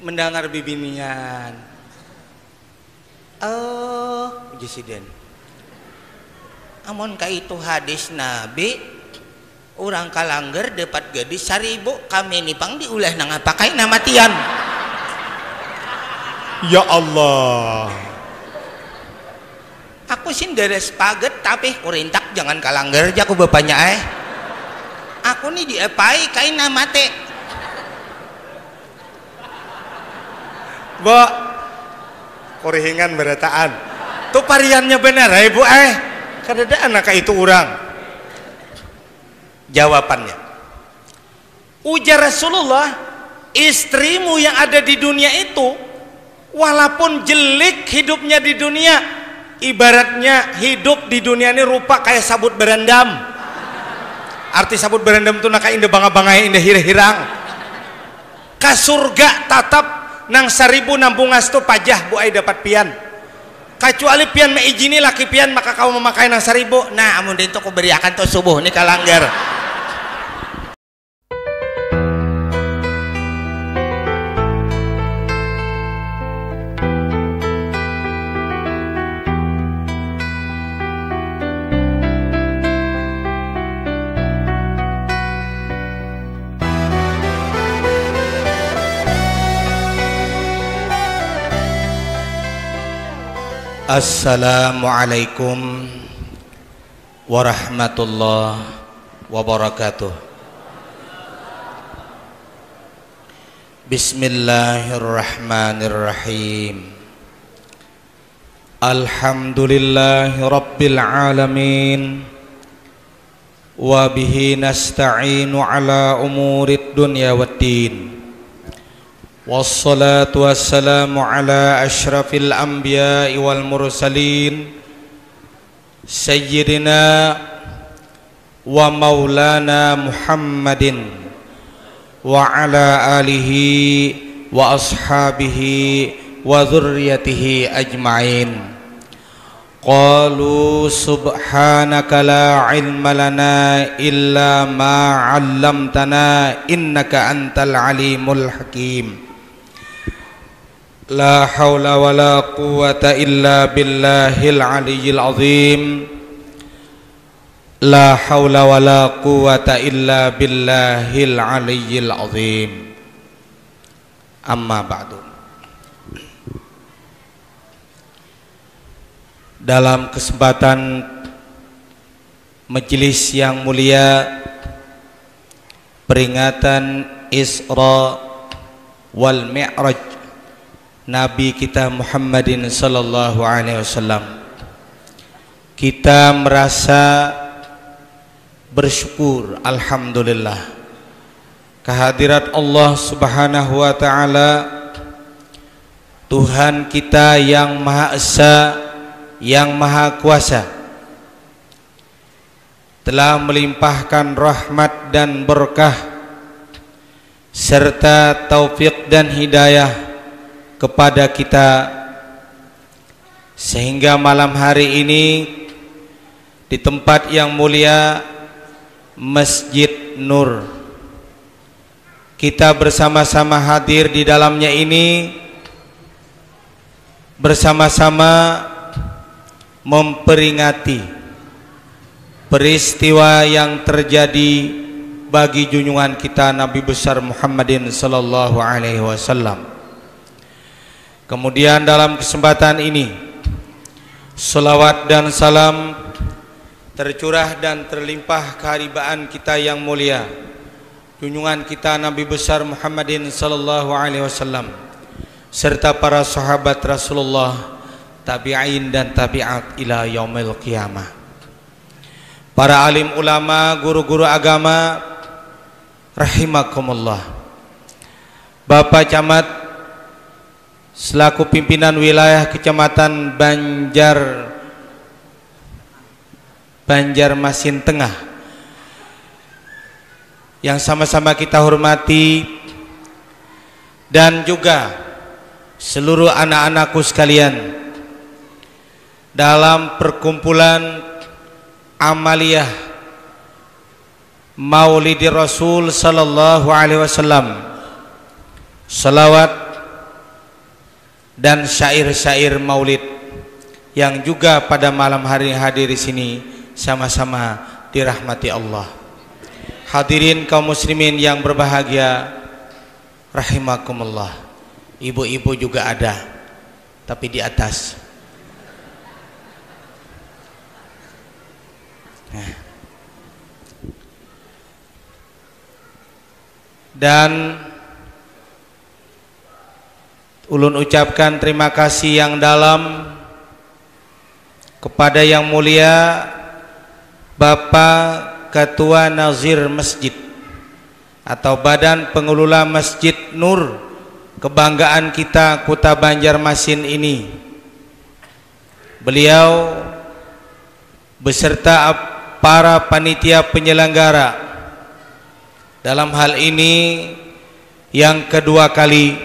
mendengar bibinian. Oh, Jesiden. Amun ka itu hadis Nabi, orang kalangger dapat gadis 1000 kami nipang diulah nang pakai nama tian. Ya Allah. Aku sih deres paget tapi kurintak jangan kalangger aja ku bapaknya Aku nih diepai kain nama teh. Bo, kurihingan berataan. Tuh variannya benar ibu Kadada anak itu orang. Jawabannya, ujar Rasulullah, istrimu yang ada di dunia itu walaupun jelek hidupnya di dunia, ibaratnya hidup di dunia ini rupa kayak sabut berendam. Arti sabut berendam itu naka indah bangga-bangga indah hirang. Ka surga tatap nang 1000 nambungas tu pajah bu ai dapat pian. Kecuali pian meijini laki pian maka kau memakai nang 1000. Nah amun itu aku beriakan tuh subuh nih kalanggar. Assalamualaikum warahmatullahi wabarakatuh. Bismillahirrahmanirrahim. Alhamdulillahi rabbil alamin. Wa bihi nasta'inu ala umurid dunya waddin. Wassalatu wassalamu ala ashrafil anbiya'i wal mursalin Sayyidina wa maulana Muhammadin wa ala alihi wa ashabihi wa dhurriyyatihi ajma'in. Qalu subhanaka la ilma lana illa ma 'allamtana innaka antal alimul hakim. La haula wa la quwwata illa billahil aliyyil azim. La haula wa la quwwata illa billahil aliyyil azim. Amma ba'du. Dalam kesempatan majelis yang mulia peringatan Isra wal Mi'raj Nabi kita Muhammadin sallallahu alaihi wasallam, kita merasa bersyukur alhamdulillah kehadirat Allah Subhanahu wa taala, Tuhan kita yang Maha Esa, yang Maha Kuasa, telah melimpahkan rahmat dan berkah serta taufik dan hidayah kepada kita, sehingga malam hari ini di tempat yang mulia Masjid Nur kita bersama-sama hadir di dalamnya ini, bersama-sama memperingati peristiwa yang terjadi bagi junjungan kita Nabi besar Muhammadin sallallahu alaihi wasallam. Kemudian dalam kesempatan ini selawat dan salam tercurah dan terlimpah keharibaan kita yang mulia, junjungan kita Nabi besar Muhammadin sallallahu alaihi wasallam serta para sahabat Rasulullah, tabi'in dan tabi'at ila yaumil qiyamah, para alim ulama, guru-guru agama rahimakumullah, Bapak Camat selaku pimpinan wilayah Kecamatan Banjarmasin Tengah yang sama-sama kita hormati, dan juga seluruh anak-anakku sekalian dalam perkumpulan amaliyah Maulidi Rasul sallallahu alaihi wasallam. Salawat dan syair-syair maulid yang juga pada malam hari hadir di sini sama-sama dirahmati Allah. Hadirin kaum muslimin yang berbahagia, rahimakumullah. Ibu-ibu juga ada, tapi di atas. Dan ulun ucapkan terima kasih yang dalam kepada yang mulia Bapak Ketua Nazir Masjid atau Badan Pengelola Masjid Nur, kebanggaan kita Kota Banjarmasin ini. Beliau beserta para panitia penyelenggara dalam hal ini yang kedua kali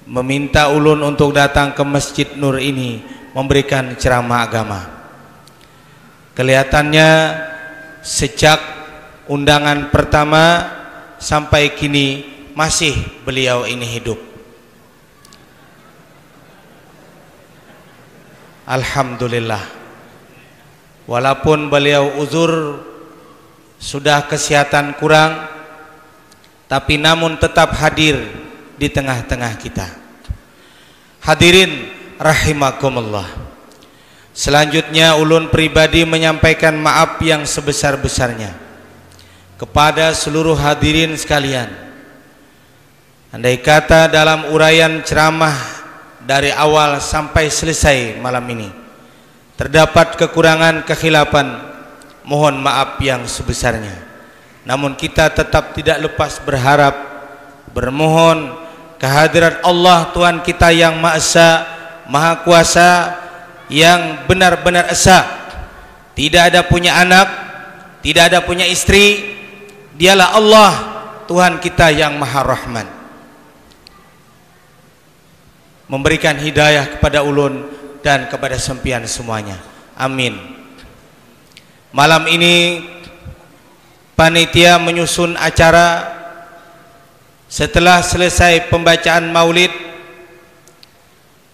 meminta ulun untuk datang ke Masjid Nur ini memberikan ceramah agama. Kelihatannya sejak undangan pertama sampai kini masih beliau ini hidup. Alhamdulillah. Walaupun beliau uzur, sudah kesehatan kurang, tapi namun tetap hadir di tengah-tengah kita. Hadirin rahimakumullah. Selanjutnya ulun pribadi menyampaikan maaf yang sebesar-besarnya kepada seluruh hadirin sekalian. Andai kata dalam uraian ceramah dari awal sampai selesai malam ini terdapat kekurangan kekhilafan, mohon maaf yang sebesarnya. Namun kita tetap tidak lepas berharap, bermohon kehadirat Allah Tuhan kita yang Maha Esa, Maha Kuasa, yang benar-benar esa, tidak ada punya anak, tidak ada punya istri. Dialah Allah Tuhan kita yang Maha Rahman, memberikan hidayah kepada ulun dan kepada sempian semuanya. Amin. Malam ini panitia menyusun acara setelah selesai pembacaan maulid,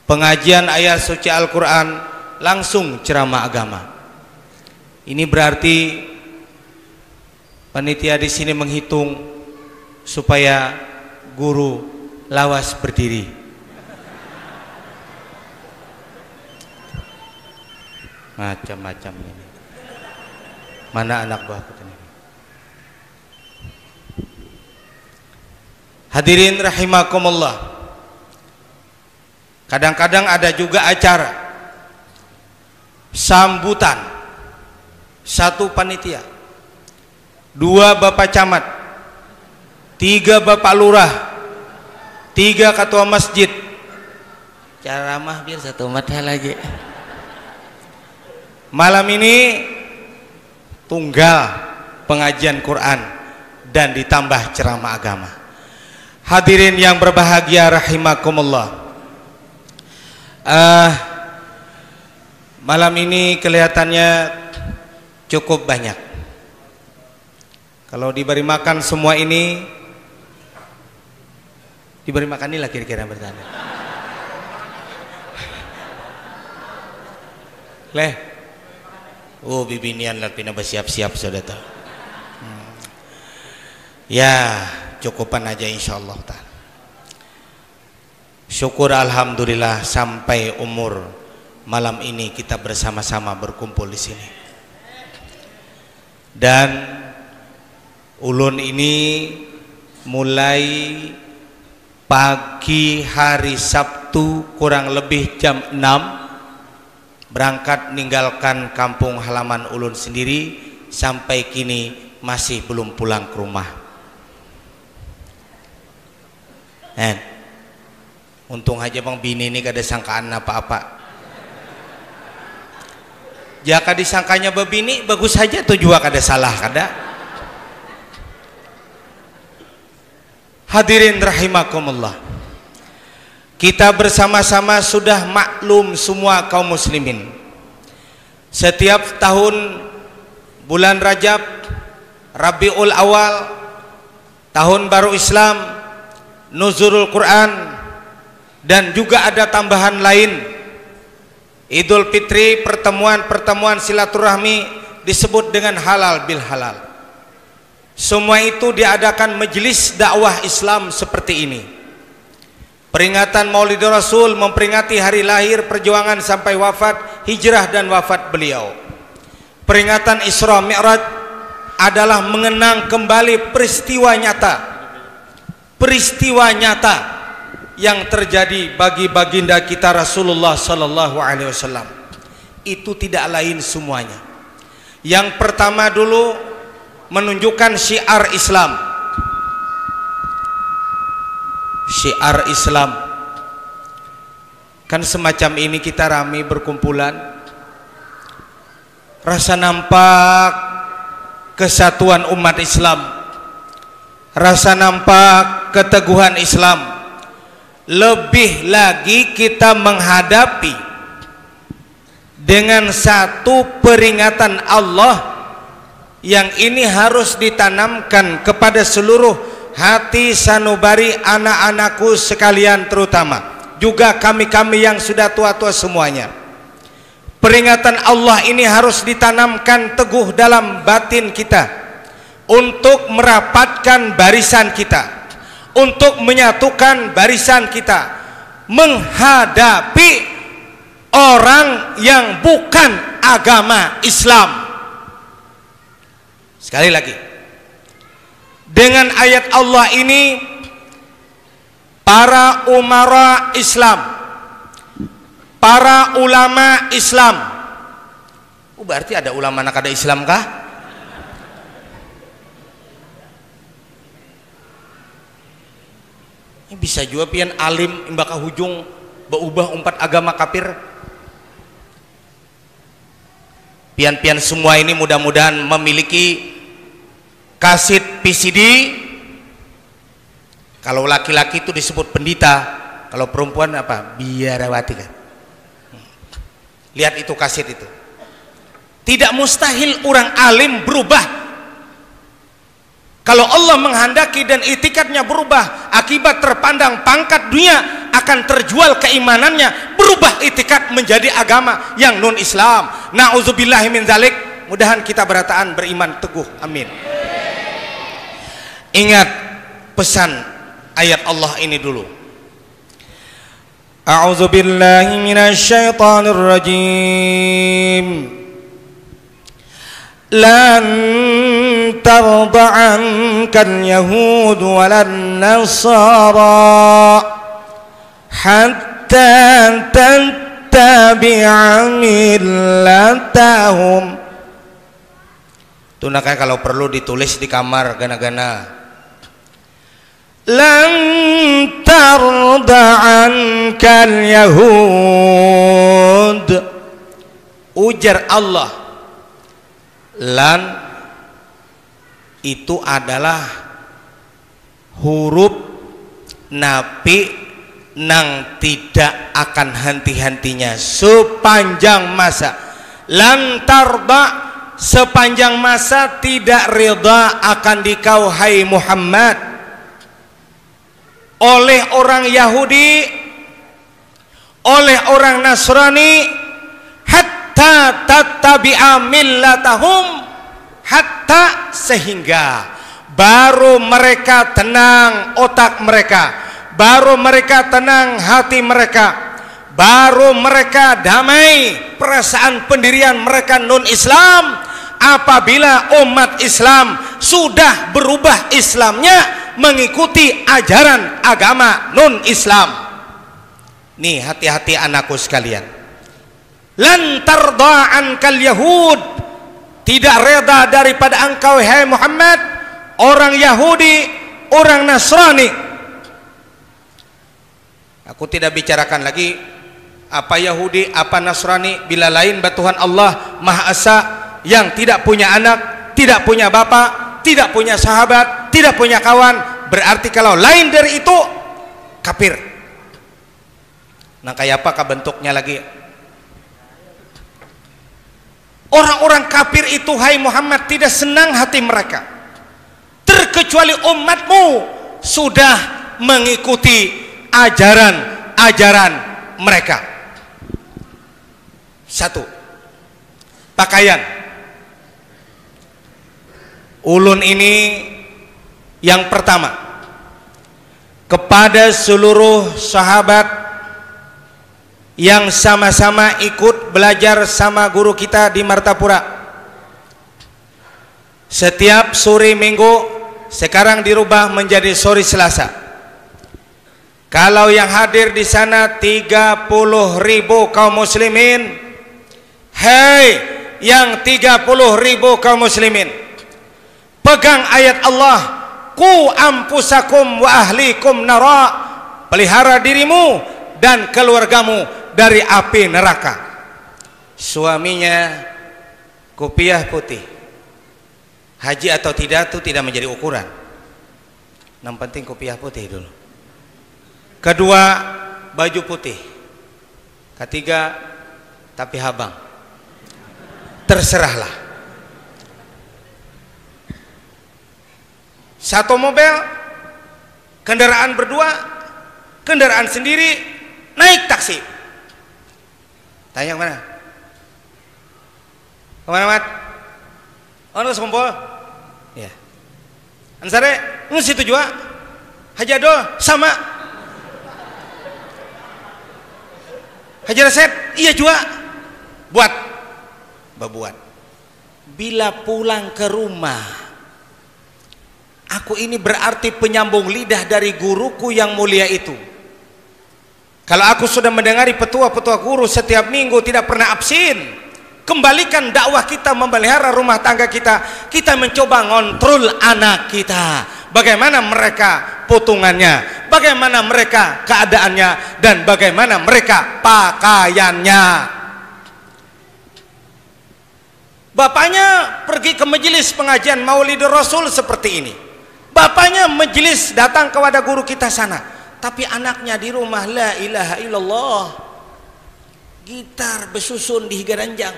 pengajian ayat suci Al-Quran, langsung ceramah agama. Ini berarti panitia di sini menghitung supaya guru lawas berdiri. Macam-macam ini. Mana anak buahku ini? Hadirin rahimakumullah. Kadang-kadang ada juga acara sambutan, satu panitia, 2 bapak camat, 3 bapak lurah, 3 ketua masjid. Ceramah biar satu mata lagi. Malam ini tunggal pengajian Quran dan ditambah ceramah agama. Hadirin yang berbahagia rahimakumullah. Malam ini kelihatannya cukup banyak. Kalau diberi makan semua ini, diberi makan inilah kira-kira bertanya. Leh, oh bibinian lah pina bersiap-siap sudah tahu. Ya cukupan aja insyaallah ta'ala. Syukur alhamdulillah sampai umur malam ini kita bersama-sama berkumpul di sini. Dan ulun ini mulai pagi hari Sabtu kurang lebih jam 6 berangkat meninggalkan kampung halaman ulun sendiri, sampai kini masih belum pulang ke rumah. Untung aja bang bini ini kada sangkaan apa-apa. Jika disangkanya babini bagus saja tuh juga kada salah kada. Hadirin rahimakumullah. Kita bersama-sama sudah maklum semua kaum muslimin. Setiap tahun bulan Rajab, Rabiul Awal, tahun baru Islam, Nuzulul Quran, Dan juga ada tambahan lain, Idul Fitri, pertemuan-pertemuan silaturahmi disebut dengan halal bil halal. Semua itu diadakan majelis dakwah Islam seperti ini. Peringatan Maulid Rasul memperingati hari lahir, perjuangan sampai wafat, hijrah dan wafat beliau. Peringatan Isra Mi'raj adalah mengenang kembali peristiwa nyata yang terjadi bagi baginda kita Rasulullah sallallahu alaihi wasallam. Itu tidak lain semuanya. Yang pertama dulu menunjukkan syiar Islam. Syiar Islam. Kan semacam ini kita ramai berkumpulan. Rasa nampak kesatuan umat Islam. Rasa nampak keteguhan Islam. Lebih lagi kita menghadapi dengan satu peringatan Allah yang ini harus ditanamkan kepada seluruh hati sanubari anak-anakku sekalian, terutama juga kami-kami yang sudah tua-tua semuanya. Peringatan Allah ini harus ditanamkan teguh dalam batin kita untuk merapatkan barisan kita, untuk menyatukan barisan kita menghadapi orang yang bukan agama Islam. Sekali lagi, dengan ayat Allah ini para umara Islam, para ulama Islam, berarti ada ulama nak ada Islam kah? Bisa juga pian alim imbaka hujung berubah umpat agama kafir. Pian-pian semua ini mudah-mudahan memiliki kaset PCD. Kalau laki-laki itu disebut pendeta, kalau perempuan apa? Biarawati kan. Lihat itu kaset itu. Tidak mustahil orang alim berubah. Kalau Allah menghendaki dan itikadnya berubah, akibat terpandang pangkat dunia akan terjual keimanannya, berubah itikad menjadi agama yang non Islam. Nauzubillahi min zalik. Mudahan kita berataan beriman teguh. Amin. Ingat pesan ayat Allah ini dulu. A'udzubillahi minasyaitonir rajim. Lan tarda ankal yahud walan nasara hatta tattabi'a millatahum. Itu nakanya kalau perlu ditulis di kamar gana-gana. Lan tarda ankal yahud, ujar Allah. Lan itu adalah huruf napi nang tidak akan henti-hentinya sepanjang masa. Lan tarda, sepanjang masa tidak rida akan dikau hai Muhammad oleh orang Yahudi, oleh orang Nasrani, hatta tattabi'a millatahum, hatta sehingga baru mereka tenang otak mereka, baru mereka tenang hati mereka, baru mereka damai perasaan pendirian mereka non Islam apabila umat Islam sudah berubah Islamnya mengikuti ajaran agama non Islam. Nih hati-hati anakku sekalian. Lan tarda ankal yahud, tidak reda daripada engkau hai Muhammad orang Yahudi, orang Nasrani. Aku tidak bicarakan lagi apa Yahudi, apa Nasrani, bila lain Tuhan Allah Maha Esa yang tidak punya anak, tidak punya bapak, tidak punya sahabat, tidak punya kawan, berarti kalau lain dari itu kafir. Nah kayak apakah bentuknya lagi? Orang-orang kafir itu hai Muhammad tidak senang hati mereka, terkecuali umatmu sudah mengikuti ajaran ajaran mereka. Satu, pakaian. Ulun ini yang pertama kepada seluruh sahabat yang sama-sama ikut belajar sama guru kita di Martapura. Setiap sore Minggu, sekarang dirubah menjadi sore Selasa. Kalau yang hadir di sana 30.000 kaum muslimin, hei yang 30.000 kaum muslimin, pegang ayat Allah, ku ampusakum wa ahlikum nara, pelihara dirimu dan keluargamu dari api neraka. Suaminya kopiah putih, haji atau tidak itu tidak menjadi ukuran, yang penting kopiah putih dulu. Kedua, baju putih. Ketiga, tapi habang. Terserahlah. Satu mobil, kendaraan berdua, kendaraan sendiri, naik taksi. Tanya kemana? Kemana, Mat? Ono sekumpul? Ya. Ansare, situ juga. Haji Adol, sama. Haji Rasep, iya juga. Buat. Bila pulang ke rumah, aku ini berarti penyambung lidah dari guruku yang mulia itu. Kalau aku sudah mendengari petua-petua guru setiap minggu tidak pernah absen, kembalikan dakwah kita memelihara rumah tangga kita. Kita mencoba ngontrol anak kita, bagaimana mereka potongannya, bagaimana mereka keadaannya, dan bagaimana mereka pakaiannya. Bapaknya pergi ke majelis pengajian Maulidur Rasul seperti ini, bapaknya majelis datang kepada guru kita sana, tapi anaknya di rumah la ilaha illallah, gitar besusun di higaranjang.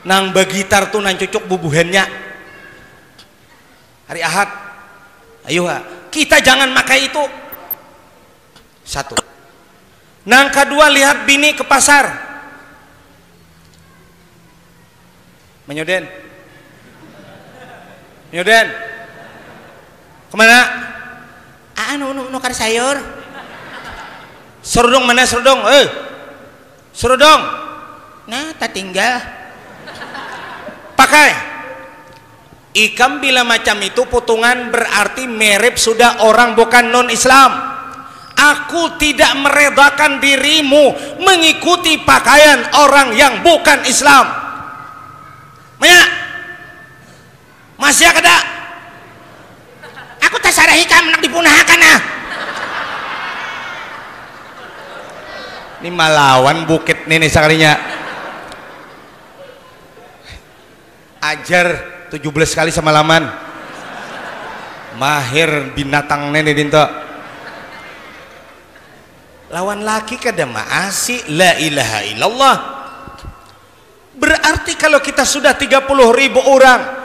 Nang begitar tuh nang cucuk bubuhennya hari Ahad. Ayo kita jangan makai itu. Satu. Nang kedua, lihat bini ke pasar Menyuden kemana? Nukar sayur. Serudung mana serudung? Serudung. Nah, tak tinggal. Pakai ikam bila macam itu potongan berarti mirip sudah orang bukan non Islam. Aku tidak meredakan dirimu mengikuti pakaian orang yang bukan Islam. Masih ada? Aku tak sadar hikam nak dipunahkan ah. Ini malawan bukit nenek sekalinya. Ajar 17 kali semalaman. Mahir binatang nenek dinto. Lawan laki kada maasi la ilaha illallah. Berarti kalau kita sudah 30.000 orang,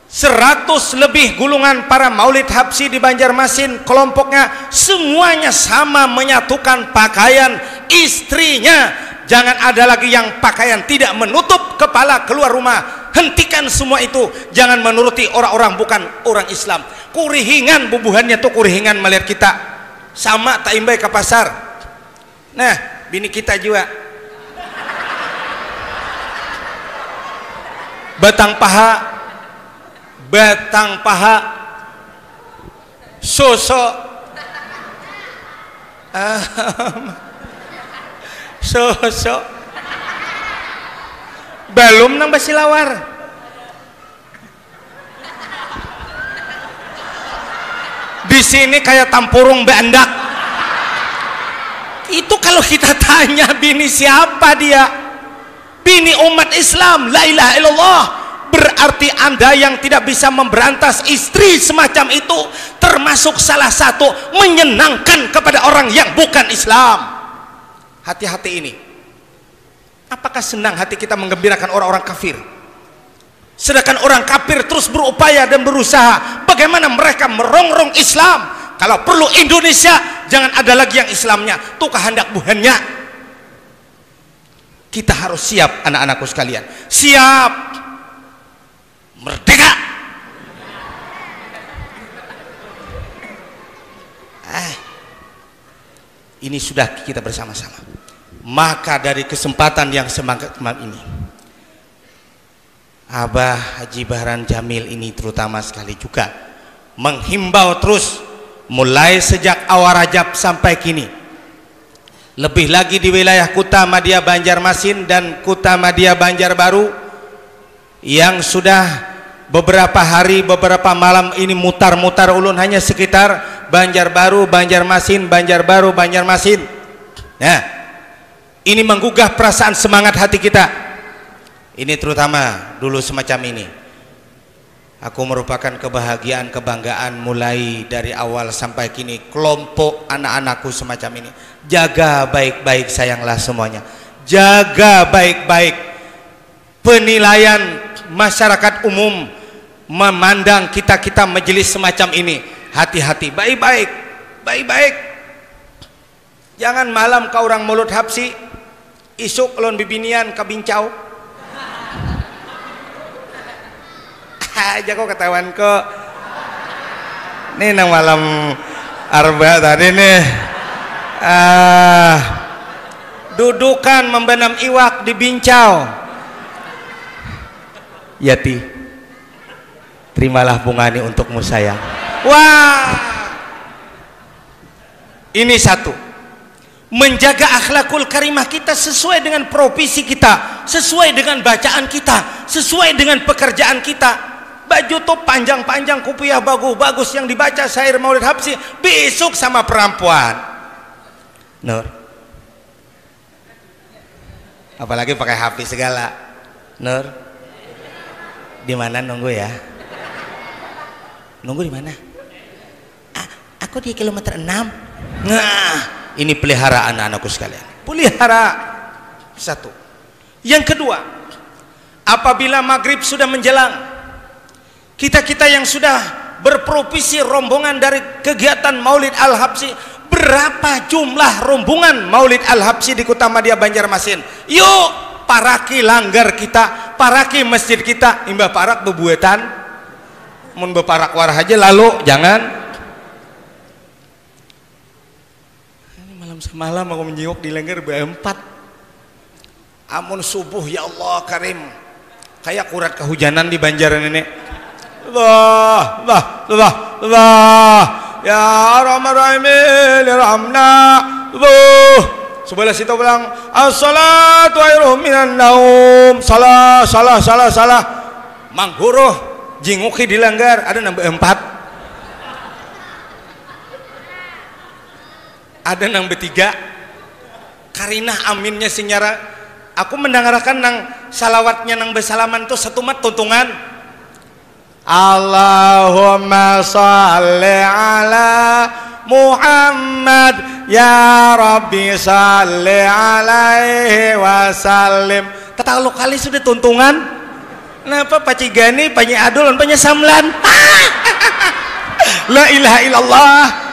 100 lebih gulungan para maulid habsi di Banjarmasin, kelompoknya semuanya sama menyatukan pakaian istrinya. Jangan ada lagi yang pakaian tidak menutup kepala keluar rumah. Hentikan semua itu. Jangan menuruti orang-orang bukan orang Islam. Kurihingan bubuhannya tuh kurihingan melihat kita. Sama tak imbai ke pasar. Nah, bini kita juga. Batang paha. Sosok. Sosok. Belum nang basilawar. Di sini kayak tampurung beandak. Itu kalau kita tanya bini siapa dia? Bini umat Islam, la ilaha illallah. Berarti Anda yang tidak bisa memberantas istri semacam itu termasuk salah satu menyenangkan kepada orang yang bukan Islam. Hati-hati ini. Apakah senang hati kita menggembirakan orang-orang kafir? Sedangkan orang kafir terus berupaya dan berusaha bagaimana mereka merongrong Islam. Kalau perlu Indonesia jangan ada lagi yang Islamnya, itu kehendak Tuhannya. Kita harus siap, anak-anakku sekalian, siap merdeka. Ini sudah kita bersama-sama. Maka dari kesempatan yang semangat ini, Abah Haji Bahran Jamil ini terutama sekali juga menghimbau terus mulai sejak awal Rajab sampai kini, lebih lagi di wilayah Kuta Madia Banjarmasin dan Kuta Madia Banjarbaru yang sudah beberapa hari beberapa malam ini mutar-mutar ulun hanya sekitar Banjarbaru, Banjarmasin, Banjarbaru, Banjarmasin. Nah, ini menggugah perasaan semangat hati kita. Ini terutama dulu semacam ini. Aku merupakan kebahagiaan, kebanggaan mulai dari awal sampai kini. Kelompok anak-anakku semacam ini. Jaga baik-baik sayanglah semuanya. Jaga baik-baik. Penilaian masyarakat umum memandang kita-kita majelis semacam ini. Hati-hati, baik-baik, baik-baik. Jangan malam kau orang mulut hapsi, isuk lon bibinian kabincau. Aja kok ketahuan kok. Nih nang malam arba tadi nih. Dudukan membenam iwak di bincau. Yati, terimalah bunga ini untukmu sayang. Wah, ini satu, menjaga akhlakul karimah kita sesuai dengan profesi kita, sesuai dengan bacaan kita, sesuai dengan pekerjaan kita. Baju tuh panjang-panjang, kupiah bagus-bagus yang dibaca syair maulid hapsi, besok sama perempuan. Nur, apalagi pakai hafiz segala. Nur, di mana nunggu ya? Nunggu di mana? Aku di kilometer 6. Nah, ini pelihara anak-anakku sekalian. Pelihara. Satu. Yang kedua, apabila maghrib sudah menjelang, kita-kita yang sudah berprovisi rombongan dari kegiatan Maulid Al-Habsyi, berapa jumlah rombongan Maulid Al-Habsyi di Kuta Madia Banjarmasin? Yuk, paraki langgar kita, paraki masjid kita, imbah parak bebuetan, mun beparak warah aja lalu, jangan. Semalam aku menjiwok di Lengger B4. Amun subuh ya Allah karim, kayak kurat kehujanan di Banjaran ini. Allah ya Rahman Rahimil Rahmna. Sebelah situ bilang as-salatu khairum minan naum. Salah mangguruh jinguki di Lengger ada nambah 4. Ada nang bertiga karinah aminnya sinyara. Aku mendengarkan nang salawatnya nang bersalaman tuh satu mat tuntungan. Allahumma shalli ala Muhammad ya Rabbi shalli alaihi wasallim. Tetalu kali sudah tuntungan. Kenapa pacigani panyi adul panyi samlan. La ilaha illallah.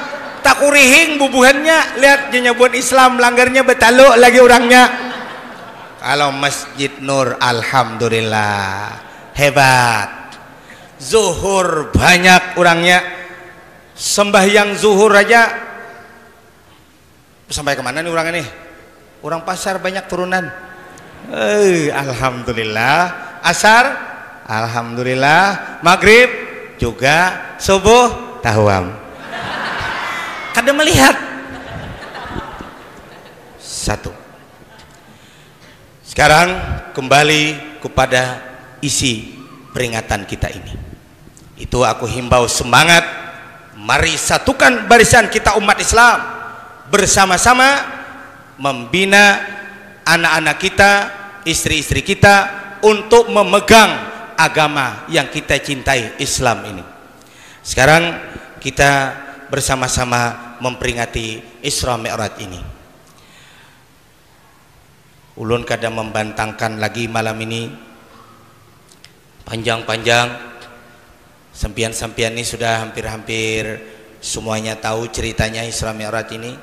Tak kurihing bubuhannya, lihat nyabuan Islam langgarnya betalo lagi orangnya. Kalau Masjid Nur alhamdulillah hebat. Zuhur banyak orangnya. Sembahyang zuhur aja sampai kemana nih orangnya nih? Orang pasar banyak turunan. Alhamdulillah. Asar alhamdulillah. Maghrib juga. Subuh tawam. Kada melihat. Satu. Sekarang kembali kepada isi peringatan kita ini. Itu aku himbau semangat. Mari satukan barisan kita umat Islam, bersama-sama membina anak-anak kita, istri-istri kita untuk memegang agama yang kita cintai, Islam ini. Sekarang kita bersama-sama memperingati Isra Mi'raj ini. Ulun kada membantangkan lagi malam ini panjang-panjang, Sampian-sampian ini sudah hampir-hampir semuanya tahu ceritanya Isra Mi'raj ini,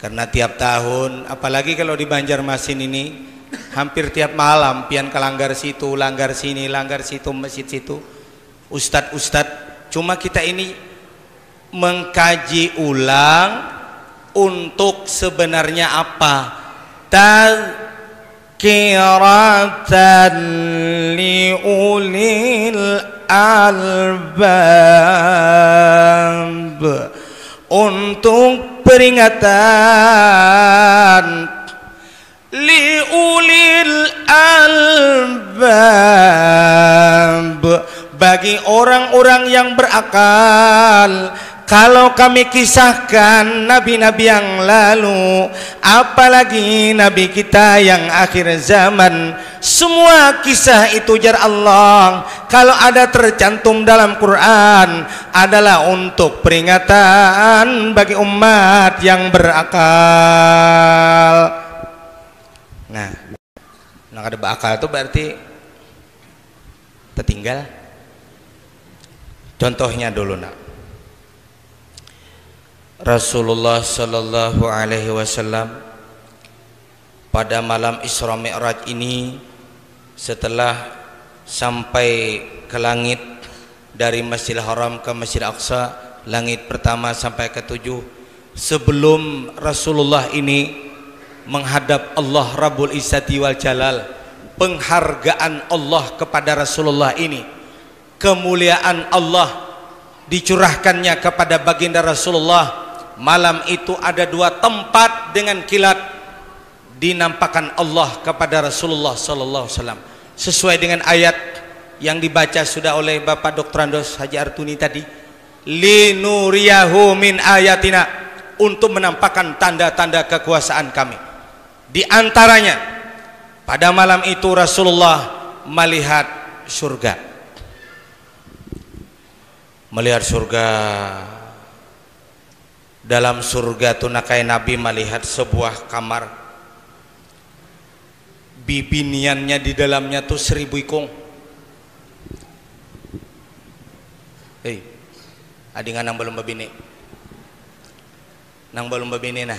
karena tiap tahun, apalagi kalau di Banjarmasin ini, hampir tiap malam pian kelanggar situ, langgar sini, langgar situ, masjid situ, ustadz. Cuma kita ini mengkaji ulang untuk sebenarnya apa? Tazkiratan liulil albab, untuk peringatan liulil albab, bagi orang-orang yang berakal. Kalau kami kisahkan nabi-nabi yang lalu, apalagi nabi kita yang akhir zaman, semua kisah itu jar Allah, kalau ada tercantum dalam Quran, adalah untuk peringatan bagi umat yang berakal. Nah, nak ada berakal itu berarti tertinggal. Contohnya dulu nak, Rasulullah Sallallahu Alaihi Wasallam pada malam Isra Mi'raj ini, setelah sampai ke langit dari Masjidil Haram ke Masjidil Aqsa, langit pertama sampai ke 7, sebelum Rasulullah ini menghadap Allah Rabbul Izzati wal Jalal, penghargaan Allah kepada Rasulullah ini, kemuliaan Allah dicurahkannya kepada baginda Rasulullah. Malam itu ada 2 tempat dengan kilat dinampakkan Allah kepada Rasulullah sallallahu alaihi wasallam, sesuai dengan ayat yang dibaca sudah oleh Bapak Dr. Andos Haji Artuni tadi, linuriyahu min ayatina, untuk menampakkan tanda-tanda kekuasaan kami. Di antaranya pada malam itu Rasulullah melihat surga. Melihat surga. Dalam surga tuh nakai Nabi melihat sebuah kamar, bibiniannya di dalamnya tuh 1000 ikung. Hei, adingan nang belum babini, nang belum babini nah,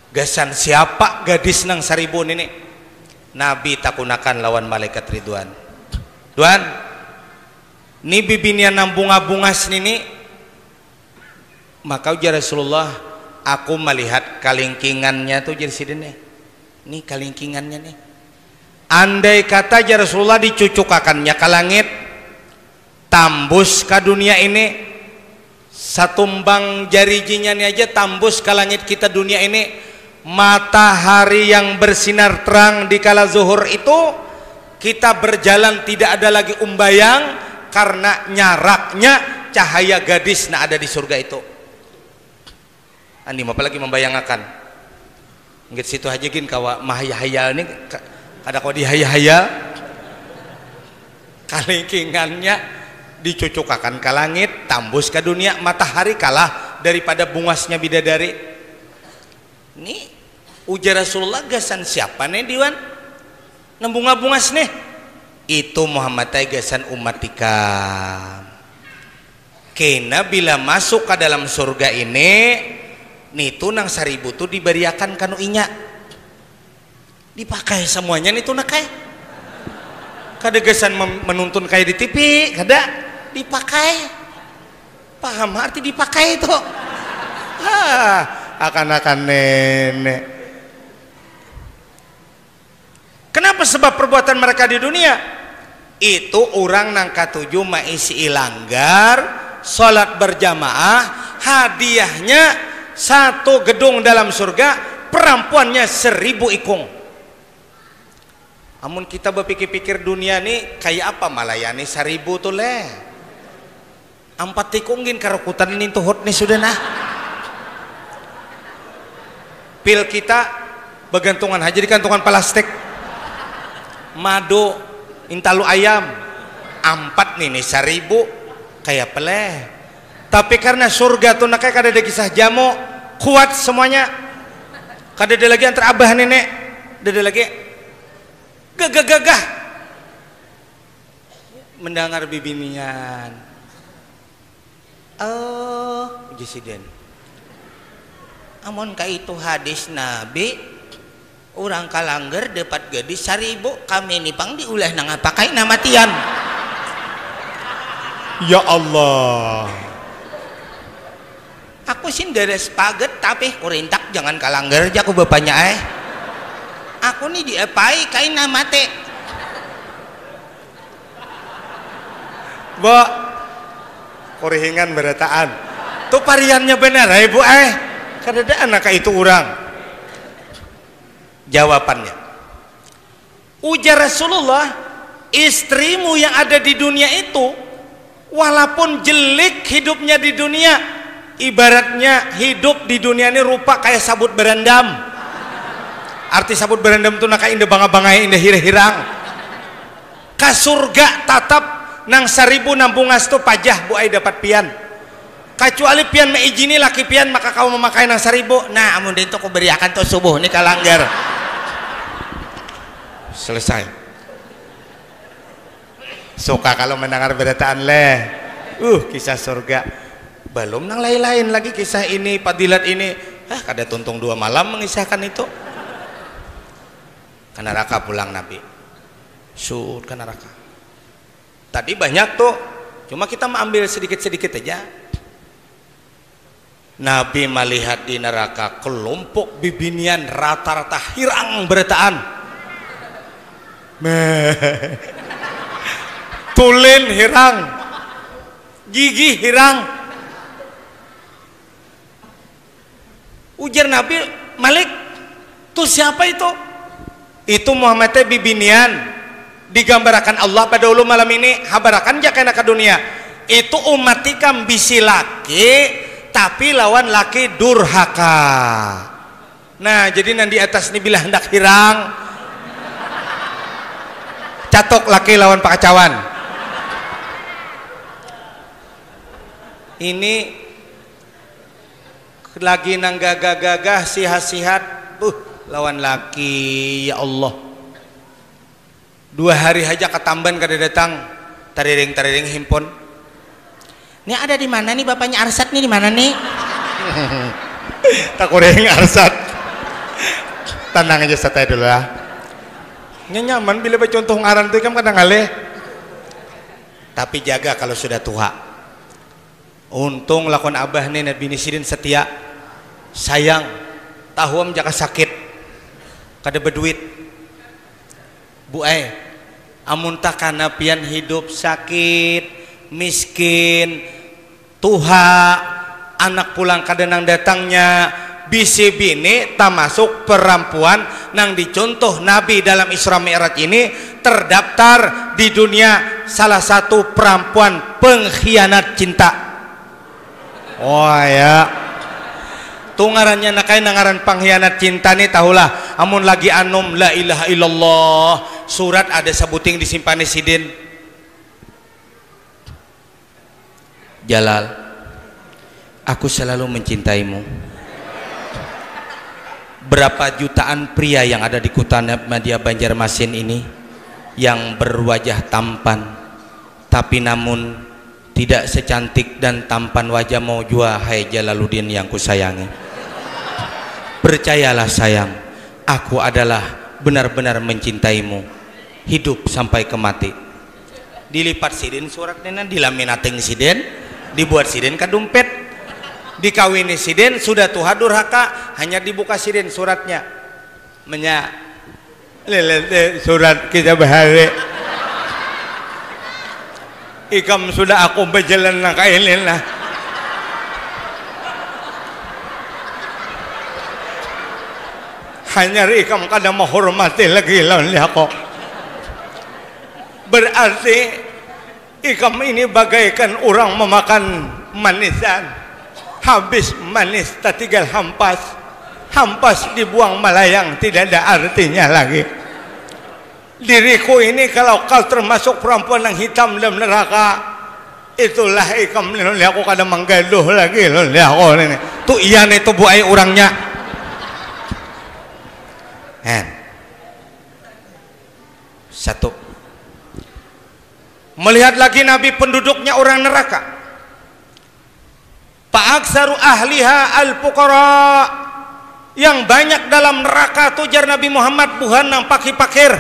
gasan siapa gadis nang 1000 ini? Nabi takunakan lawan malaikat Ridwan. Tuan, ni bibinian nang bunga-bungas nini. Maka ujar Rasulullah, aku melihat kalingkingannya tuh jadi sidene. Nih kalingkingannya nih. Andai kata ujar Rasulullah dicucukakannya ke langit, tambus ke dunia ini, satumbang jarijinya nih aja tambus ke langit kita dunia ini, matahari yang bersinar terang di kala zuhur itu, kita berjalan tidak ada lagi umbayang karena nyaraknya cahaya gadis nah ada di surga itu. Andi apalagi membayangkan nggak situ aja gin kawa mahayal ini ada kau dihayal kalingkingannya dicucukakan ke langit, tambus ke dunia, matahari kalah daripada bungasnya bidadari. Ini ujar Rasulullah, gasan siapa nih diwan nembunga-bungas nih? Itu Muhammad gasan umat ikam. Kena bila masuk ke dalam surga ini, nitu nang 1000 tuh diberiakan kanu inya, dipakai semuanya nitu nakai. Kada gesan menuntun kayak di TV, kada dipakai. Paham arti dipakai itu? Akan-akan nenek. Kenapa? Sebab perbuatan mereka di dunia itu orang nang katujuh maisi ilanggar, sholat berjamaah, hadiahnya 1 gedung dalam surga, perempuannya 1000 ikung. Amun kita berpikir-pikir dunia nih kayak apa, malayani 1000 tuh leh 4 ikungin karukutan ini tuh hot nih sudah nah. Pil kita bergantungan aja di kantungan plastik, madu intalu ayam 4 nih 1000 kayak peleh. Tapi karena surga tuh nakai kada ada kisah jamu, kuat semuanya. Kada ada lagi antar abah nenek, ada lagi gagah-gagah. mendengar bibinian. Oh, Jesiden. Amun ka itu hadis Nabi, orang kalangger dapat gadis 1000 kami nipang diulah nang pakai nama tian. Ya Allah. Aku sih deres paget tapi kurintak jangan kalangger aja ku bapaknya Aku nih diepai kain nama teh. Bo, korehingan berataan. Tuh variannya benar, ibu Kadada anak itu orang. Jawabannya, ujar Rasulullah, istrimu yang ada di dunia itu, walaupun jelek hidupnya di dunia, ibaratnya hidup di dunia ini rupa kayak sabut berendam. Arti sabut berendam itu naka indah bangga-bangai indah hirang. Ka surga tatap nang 1000 nambungas tu pajah bu ai dapat pian. Kecuali pian meijini laki pian maka kau memakai nang 1000. Nah amun itu ku beriakan tuh subuh nih kalanggar. Selesai. Suka kalau mendengar berataan leh. Kisah surga. Belum nang lain-lain lagi kisah ini, padilat ini. Kada tuntung 2 malam mengisahkan itu. Ke neraka pulang Nabi. Sur ke neraka. Tadi banyak tuh, cuma kita mengambil sedikit-sedikit aja. Nabi melihat di neraka kelompok bibinian rata-rata hirang berataan. Tulen hirang, gigi hirang. Ujar Nabi, Malik, tuh siapa itu? Itu Muhammad bibinian. Digambarkan Allah pada ulu malam ini, habarakan jakana ke dunia. Itu umat ikam bisi laki, tapi lawan laki durhaka. Nah, jadi nanti atas ini bila hendak hirang, catok laki lawan pakacawan. Ini lagi nang gagah-gagah sihat-sihat, lawan laki, ya Allah. 2 hari aja ketamban kada datang, tariring himpun. Ini ada di mana nih bapaknya Arsat nih, di mana nih? Tak kurang Arsat. Tenang aja santai dulu lah. Nyaman bila contoh ngaran tuh kan kadang ngaleh. Tapi jaga kalau sudah tua. Untung lakon abah nih bini sidin setia. Sayang, tahuam jaka sakit. Kada berduit. Bu amun takana pian hidup sakit, miskin, tuha, anak pulang kadenang datangnya, bisi bini termasuk perempuan nang dicontoh Nabi dalam Isra Mi'raj ini terdaftar di dunia salah satu perempuan pengkhianat cinta. Oh ya. Tungarannya nakai nangaran pengkhianat cinta nih tahulah. Amun lagi anum la ilaha illallah, surat ada sebuting disimpan sidin. Jalal, aku selalu mencintaimu. Berapa jutaan pria yang ada di kota Media Banjarmasin ini yang berwajah tampan, tapi namun tidak secantik dan tampan wajahmu jua, hai Jalaluddin yang kusayangi. Percayalah sayang, aku adalah benar-benar mencintaimu, hidup sampai ke mati. Dilipat sidin suratnya, dilaminating sidin, dibuat sidin ke dompet, dikawini sidin, sudah tuha durhaka, hanya dibuka sidin suratnya. Surat kita bahari. Ikam sudah aku berjalan nak kailin lah. Hanya ikam kada menghormati lagi lawan aku. Berarti ikam ini bagaikan orang memakan manisan. Habis manis tak tinggal hampas. Hampas dibuang melayang, tidak ada artinya lagi. Diriku ini kalau kau termasuk perempuan yang hitam dalam neraka, itulah ikam ini aku kada menggaduh lagi loh aku ini. Tu iya nih tu buai orangnya. Satu, Melihat lagi Nabi penduduknya orang neraka. Fa'aksaru ahliha al-fuqara, yang banyak dalam neraka tujar Nabi Muhammad buhan nang pakir-pakir.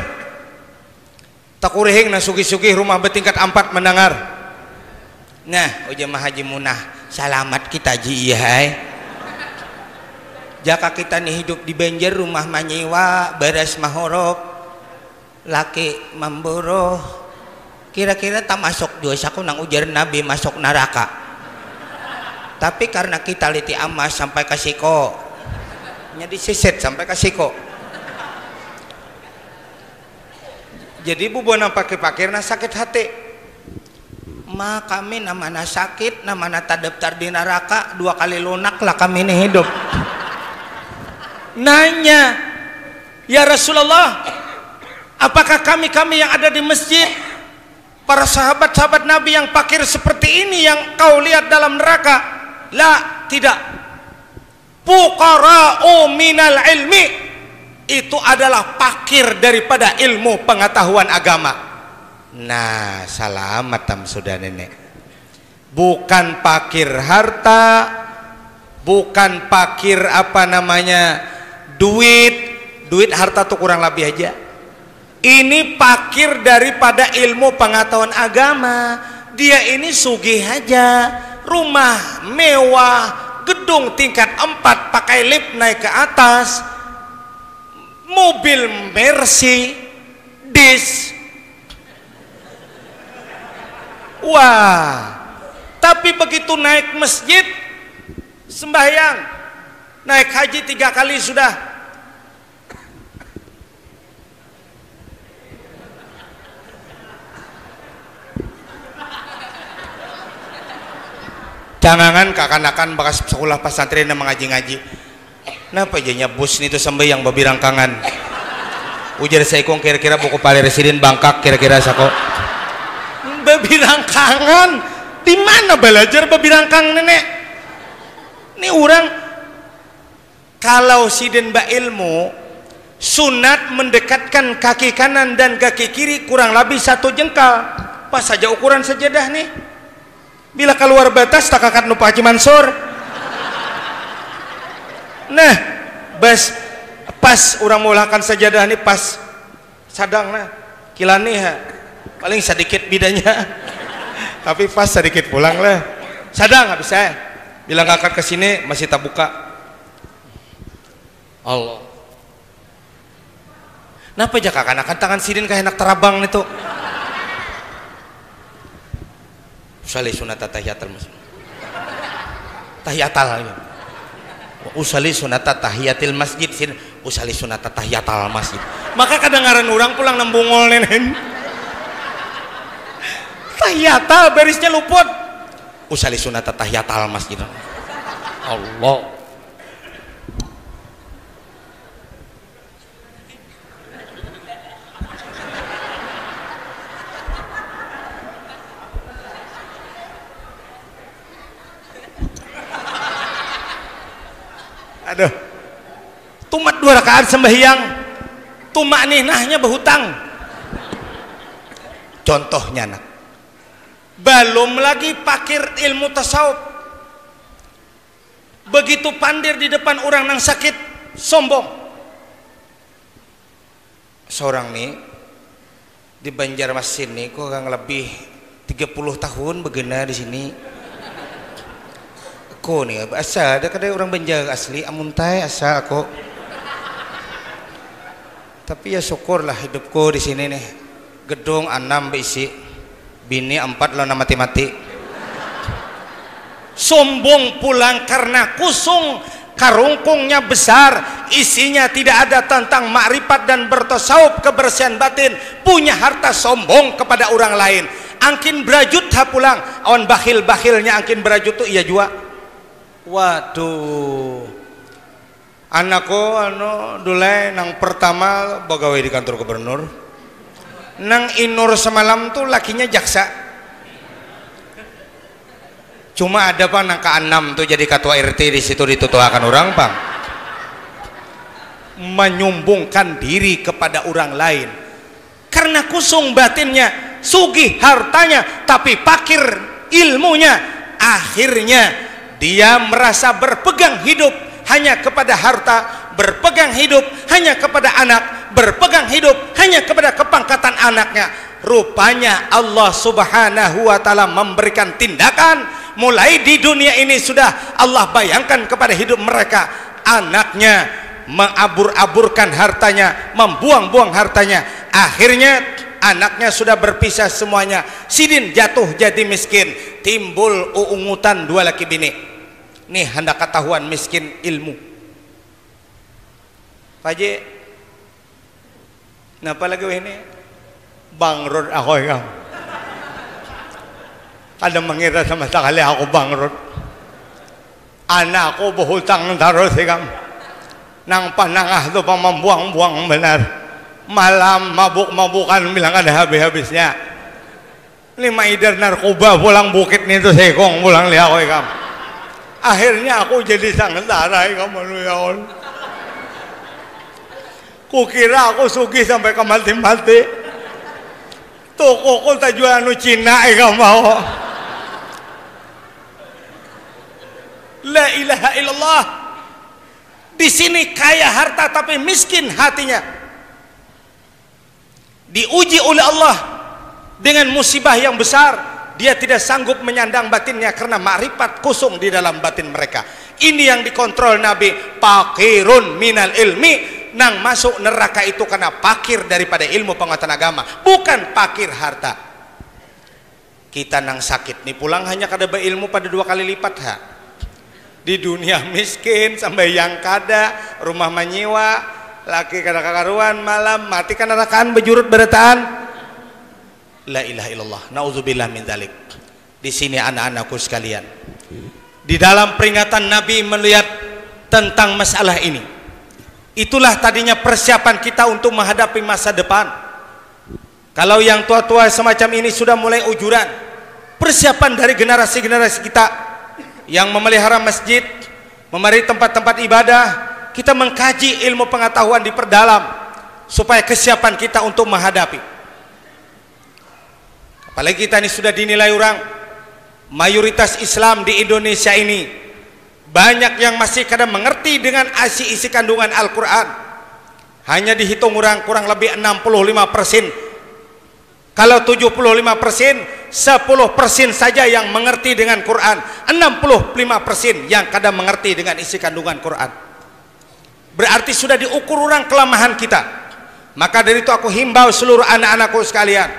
Takurihing na sugi-sugi rumah bertingkat 4 mendengar. Nah, ujamah Haji Munah, salamat kita ji hai. Jaka kita nih hidup di Banjar, rumah manyewa, beres mahorok, laki memboroh, kira-kira tak masuk dosa ku nang ujar Nabi masuk neraka. Tapi karena kita liti amas sampai ke siko, jadi siset sampai ke siko. Jadi bubuan pakir-pakirna sakit hati. Ma kami namana sakit, namana tak daftar di neraka, 2 kali lunak lah kami ini hidup. Nanya, ya Rasulullah, apakah kami yang ada di masjid, para sahabat-sahabat Nabi yang pakir seperti ini yang kau lihat dalam neraka? La, tidak. Fuqara'u minal ilmi, itu adalah pakir daripada ilmu pengetahuan agama. Nah, selamat tam sudah nenek. Bukan pakir harta, bukan pakir apa namanya duit harta tuh kurang lebih aja. Ini pakir daripada ilmu pengetahuan agama. Dia ini sugih aja, rumah mewah, gedung tingkat 4 pakai lift naik ke atas, mobil Mercy, dis. Wah, tapi begitu naik masjid sembahyang, naik haji 3 kali sudah. Jangan kakanakan bekas sekolah pesantren yang mengaji-ngaji. Kenapa jadinya bus itu sembahyang babirangkangan? Ujar saya kong kira-kira buku pali residen Bangkak kira-kira sako. Babirangkangan? Di mana belajar babirangkang nenek? Ini orang kalau siden ba ilmu sunat mendekatkan kaki kanan dan kaki kiri kurang lebih 1 jengkal. Pas saja ukuran sajadah nih. Bila keluar batas tak kakak nupa Haji Mansur. Nah, pas orang mulakan sajadah nih pas sadang nah kilani ha paling sedikit bedanya. Tapi pas sedikit pulang lah. Sadang nggak bisa. Bilang kakak kesini masih tak buka. Allah. Napa aja kakak akan tangan sidin kayak enak terabang itu. Usali sunata tahiyatul masjid. Tahiyatal. Usali sunata tahiyatil masjid. Usali sunata tahiyatal masjid. Maka kadang-kadang orang pulang nembungol nenen. Tahiyatal barisnya luput. Usali sunata tahiyatal masjid. Allah. Aduh, tumat 2 rakaat sembahyang, tumak ninahnya berhutang. Contohnya nak, belum lagi pakir ilmu tasawuf, begitu pandir di depan orang yang sakit, sombong. Seorang nih di Banjarmasin nih, kok kurang lebih 30 tahun begena di sini. Aku nih asal ada kadang orang Banjar asli amuntai asal aku. Tapi ya syukurlah hidupku di sini nih. Gedung 6 berisi, bini 4 lona mati-mati. Sombong pulang karena kusung, karungkungnya besar, isinya tidak ada tentang makrifat dan bertasawuf kebersihan batin, punya harta sombong kepada orang lain. Angkin berajut ha pulang, awan bakhil-bakhilnya angkin berajut tuh iya jua. Waduh, anakku dulai nang pertama pegawai di kantor gubernur, nang inur semalam tuh lakinya jaksa. Cuma ada pak nang ke-6 tuh jadi ketua RT di situ ditutuakan orang bang, menyumbungkan diri kepada orang lain karena kusung batinnya. sugih hartanya, tapi fakir ilmunya. Akhirnya dia merasa berpegang hidup hanya kepada harta, berpegang hidup hanya kepada anak, berpegang hidup hanya kepada kepangkatan anaknya. Rupanya Allah Subhanahu wa ta'ala memberikan tindakan, mulai di dunia ini sudah Allah bayangkan kepada hidup mereka, anaknya mengabur-aburkan hartanya, membuang-buang hartanya. Akhirnya anaknya sudah berpisah semuanya, sidin jatuh jadi miskin, timbul uungutan dua laki bini. Nih hendak ketahuan miskin ilmu. Pak Haji, napa lagi ini? Bangrut aku ya. Kadang mengira sama sekali aku bangrut. Anakku berhutang terus ya. Nang panangah tuh membuang-buang benar. Malam mabuk-mabukan bilang ada habis-habisnya. 5 idar narkoba pulang bukit nih tuh sekong pulang lihat aku ya. Akhirnya aku jadi sengsara ya kamu ya Allah. Kukira aku sugih sampai ke mati-mati. Toko kok tak jual anu Cina ya kamu mau. La ilaha illallah. Di sini kaya harta tapi miskin hatinya. Diuji oleh Allah dengan musibah yang besar. Dia tidak sanggup menyandang batinnya karena makrifat kosong di dalam batin mereka. Ini yang dikontrol Nabi. Fakirun minal ilmi. Nang masuk neraka itu karena fakir daripada ilmu pengetahuan agama, bukan fakir harta. Kita nang sakit nih pulang hanya kada berilmu pada 2 kali lipat ha. Di dunia miskin sampai yang kada rumah menyewa, laki kada kakaruan, malam mati kan nerakaan bejurut berataan. La ilaha illallah, nauzubillah min dzalik. Di sini anak-anakku sekalian, di dalam peringatan Nabi melihat tentang masalah ini. Itulah tadinya persiapan kita untuk menghadapi masa depan. Kalau yang tua-tua semacam ini sudah mulai ujuran, persiapan dari generasi-generasi kita yang memelihara masjid, memelihara tempat-tempat ibadah, kita mengkaji ilmu pengetahuan diperdalam supaya kesiapan kita untuk menghadapi. Apalagi kita ini sudah dinilai orang, mayoritas Islam di Indonesia ini banyak yang masih kadang mengerti dengan isi kandungan Al-Quran. Hanya dihitung orang kurang lebih 65%. Kalau 75%, 10% saja yang mengerti dengan Quran, 65% yang kadang mengerti dengan isi kandungan Quran. Berarti sudah diukur orang kelemahan kita. Maka dari itu aku himbau seluruh anak-anakku sekalian,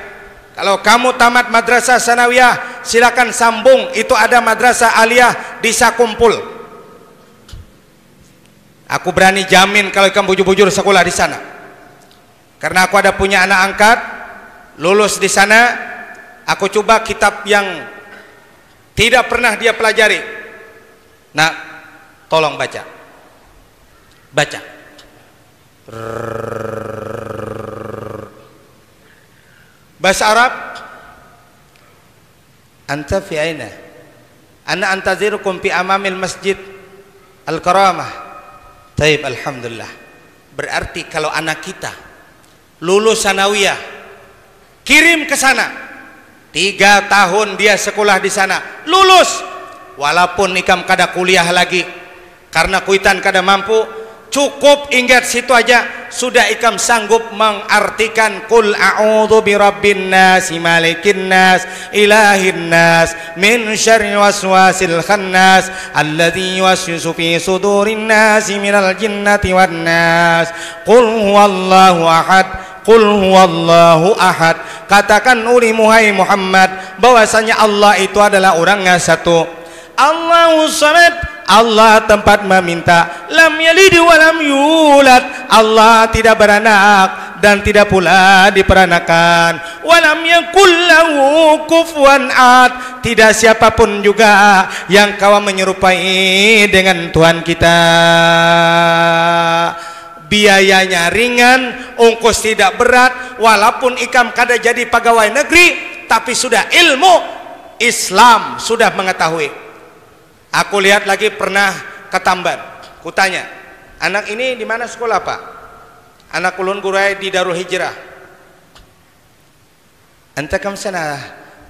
kalau kamu tamat madrasah sanawiyah, silakan sambung. Itu ada madrasah aliyah di Sakumpul. Aku berani jamin kalau kamu bujur-bujur sekolah di sana. Karena aku ada punya anak angkat lulus di sana. Aku coba kitab yang tidak pernah dia pelajari. Nah, tolong baca. Baca. Bahasa Arab. Anta fi aina? Ana antazirukum fi amamil masjid Al-Karamah. Taib, alhamdulillah. Berarti kalau anak kita lulus sanawiyah, kirim ke sana, 3 tahun dia sekolah di sana, lulus, walaupun ikam kada kuliah lagi karena kuitan kada mampu, cukup ingat situ aja sudah ikam sanggup mengartikan qul a'udzu birabbin nas malikin nas ilahin nas min syarri waswasil khannas alladzi yuwaswisu fi sudurin nas minal jinnati wan nas qul huwallahu ahad qul huwallahu ahad. Katakan ulimu hai Muhammad bahwasanya Allah itu adalah orangnya satu. Allahus samad, Allah tempat meminta. Lam yalid wa lam yulad, Allah tidak beranak dan tidak pula diperanakan. Wa lam yakul lahu kufuwan ahad, tidak siapapun juga yang kawan menyerupai dengan Tuhan kita. Biayanya ringan, ongkos tidak berat, walaupun ikam kada jadi pegawai negeri, tapi sudah ilmu Islam sudah mengetahui. Aku lihat lagi pernah ke Tamban, kutanya, anak ini di mana sekolah, Pak? Anak ulun gurai di Darul Hijrah. Anta kam sana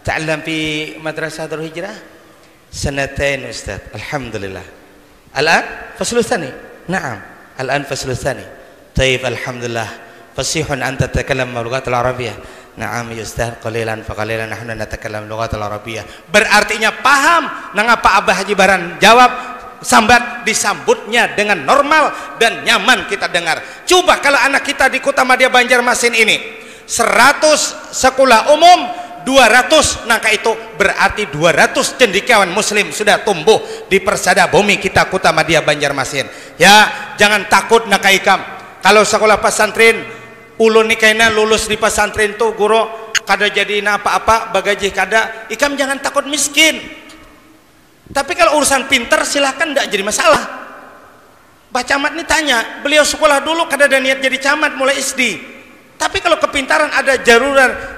ta'allam fi madrasah Darul Hijrah? Sanatain Ustaz. Alhamdulillah. Al-an faslu tsani. Na'am. Al-an faslu tsani. Tayyib alhamdulillah. Fasihun anta tatakallam lughat al-arabiyyah. Na'am ya Ustaz, qalilan fa qalilan nahnu natakallamu lughat al-arabiyyah. Berartinya paham nangapa Abah Haji Baran jawab sambat, disambutnya dengan normal dan nyaman kita dengar. Coba kalau anak kita di Kota Madya Banjarmasin ini 100 sekolah umum, 200 nangka itu berarti 200 cendekiawan muslim sudah tumbuh di persada bumi kita Kota Madya Banjarmasin. Ya, jangan takut nangka ikam. Kalau sekolah pesantren ulun nikaina lulus di pesantren tuh guru kada jadi apa-apa bagaji kada, ikam jangan takut miskin. Tapi kalau urusan pinter silahkan, tidak jadi masalah. Pak Camat nih tanya, beliau sekolah dulu kada ada niat jadi camat mulai SD. Tapi kalau kepintaran ada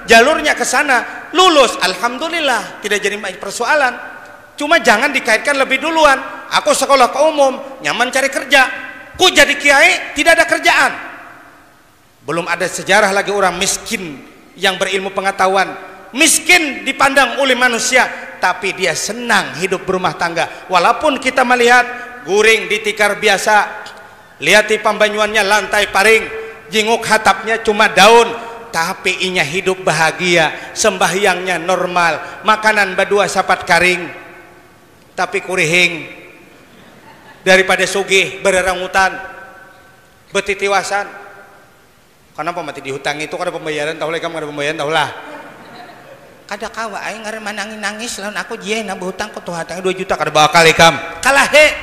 jalurnya ke sana, lulus, alhamdulillah, tidak jadi persoalan. Cuma jangan dikaitkan lebih duluan. Aku sekolah ke umum, nyaman cari kerja. Ku jadi kiai, tidak ada kerjaan. Belum ada sejarah lagi orang miskin yang berilmu pengetahuan. Miskin dipandang oleh manusia, tapi dia senang hidup berumah tangga. Walaupun kita melihat guring di tikar biasa, lihat di pambanyuannya lantai paring, jinguk hatapnya cuma daun, tapi inya hidup bahagia, sembahyangnya normal, makanan badua sapat karing, tapi kurihing daripada sugih bererangutan betitiwasan. Kenapa mati di hutang itu kada pembayaran, tahu kamu kada pembayaran tahu lah. Kada kawa aing ngareman nangis lawan aku jieu na hutang ku tuh hatang 2 juta kada bakal ikam. Kalah he.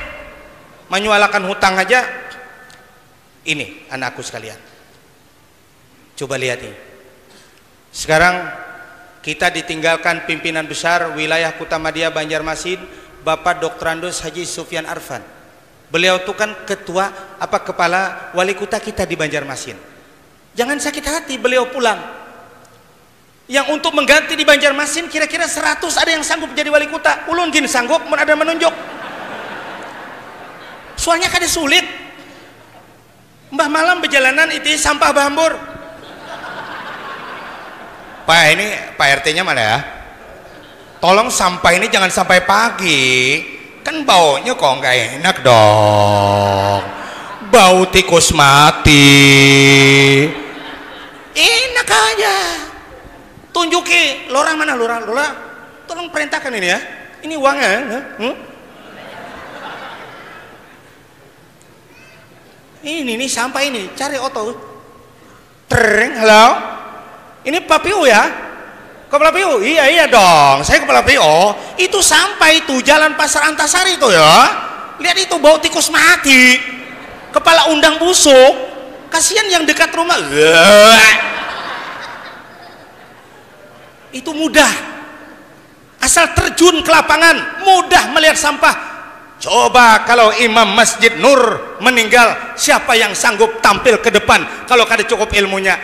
Menyualakan hutang aja. Ini anakku sekalian. Coba lihat ini. Sekarang kita ditinggalkan pimpinan besar wilayah Kota Madya Banjarmasin, Bapak Dr. Andos Haji Sufyan Arfan. Beliau itu kan kepala wali kota kita di Banjarmasin. Jangan sakit hati beliau pulang. Yang untuk mengganti di Banjarmasin kira-kira 100 ada yang sanggup jadi wali kota. Ulun gini sanggup, mau ada menunjuk. Soalnya kada sulit. Mbah malam berjalanan itu sampah bahambur. Pak ini Pak RT-nya mana ya? Tolong sampah ini jangan sampai pagi. Kan baunya kok nggak enak dong. Bau tikus mati. Enak aja. Tunjuki lurah mana lurah, tolong perintahkan ini ya, ini uangnya. Ini sampah ini, cari oto. Tereng, halo, ini Pak PU ya, kepala PU, iya dong, saya kepala PU. Itu sampah itu Jalan Pasar Antasari itu ya, lihat itu bau tikus mati, kepala undang busuk, kasihan yang dekat rumah. Itu mudah, asal terjun ke lapangan mudah melihat sampah. Coba kalau Imam Masjid Nur meninggal, siapa yang sanggup tampil ke depan kalau kada cukup ilmunya?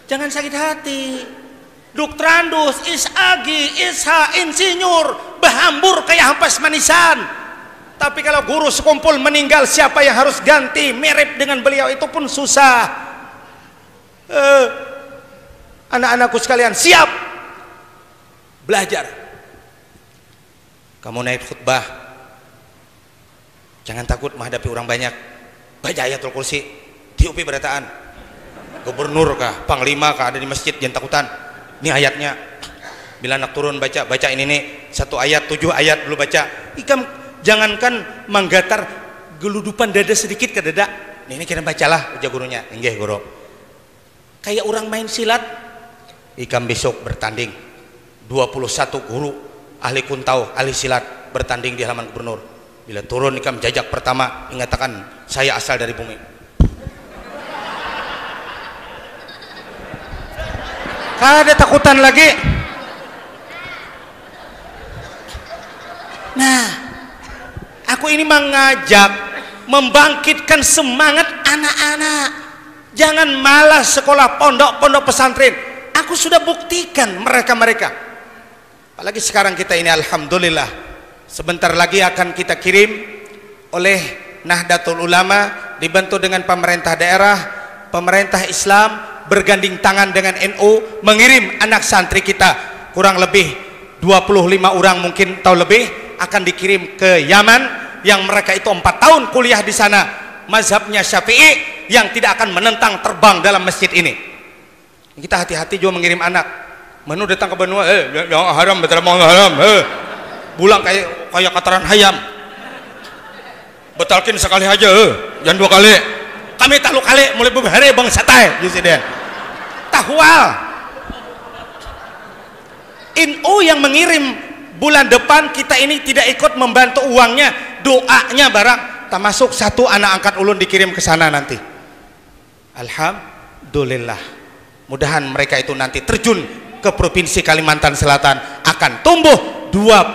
Jangan sakit hati. Dr. Andos Isagi Isha insinyur bahambur kayak hampas manisan. Tapi kalau guru sekumpul meninggal, siapa yang harus ganti mirip dengan beliau itu pun susah. Anak-anakku sekalian, siap belajar. Kamu naik khutbah, jangan takut menghadapi orang banyak. Baca ayatul kursi, tiupi berataan. Gubernur kah, panglima kah ada di masjid, jangan takutan. Ini ayatnya. Bila anak turun baca ini nih 1 ayat 7 ayat dulu baca. Ikam jangankan menggatar geludupan dada sedikit ke dada. Ini kira bacalah ujar gurunya. Nggih guru. Kayak orang main silat. Ikam besok bertanding 21 guru ahli kuntau, ahli silat bertanding di halaman gubernur. Bila turun ikam jajak pertama mengatakan saya asal dari bumi. Kada takutan lagi. Nah, aku ini mengajak, membangkitkan semangat anak-anak. Jangan malas sekolah pondok pesantren. Aku sudah buktikan mereka. Apalagi sekarang kita ini alhamdulillah. Sebentar lagi akan kita kirim oleh Nahdlatul Ulama dibantu dengan pemerintah daerah, pemerintah Islam berganding tangan dengan NU mengirim anak santri kita kurang lebih 25 orang mungkin atau lebih akan dikirim ke Yaman yang mereka itu 4 tahun kuliah di sana, mazhabnya Syafi'i yang tidak akan menentang terbang dalam masjid ini. Kita hati-hati juga mengirim anak. Menu datang ke benua, yang haram betul mau haram, pulang kayak kataran hayam. Betalkin sekali aja, jangan 2 kali. Kami tahu kali mulai beberapa bang satai, Jusiden. Tahwal. NU yang mengirim bulan depan kita ini tidak ikut membantu uangnya, doanya barang. Termasuk 1 anak angkat ulun dikirim ke sana nanti. Alhamdulillah. Mudahan mereka itu nanti terjun ke provinsi Kalimantan Selatan akan tumbuh 25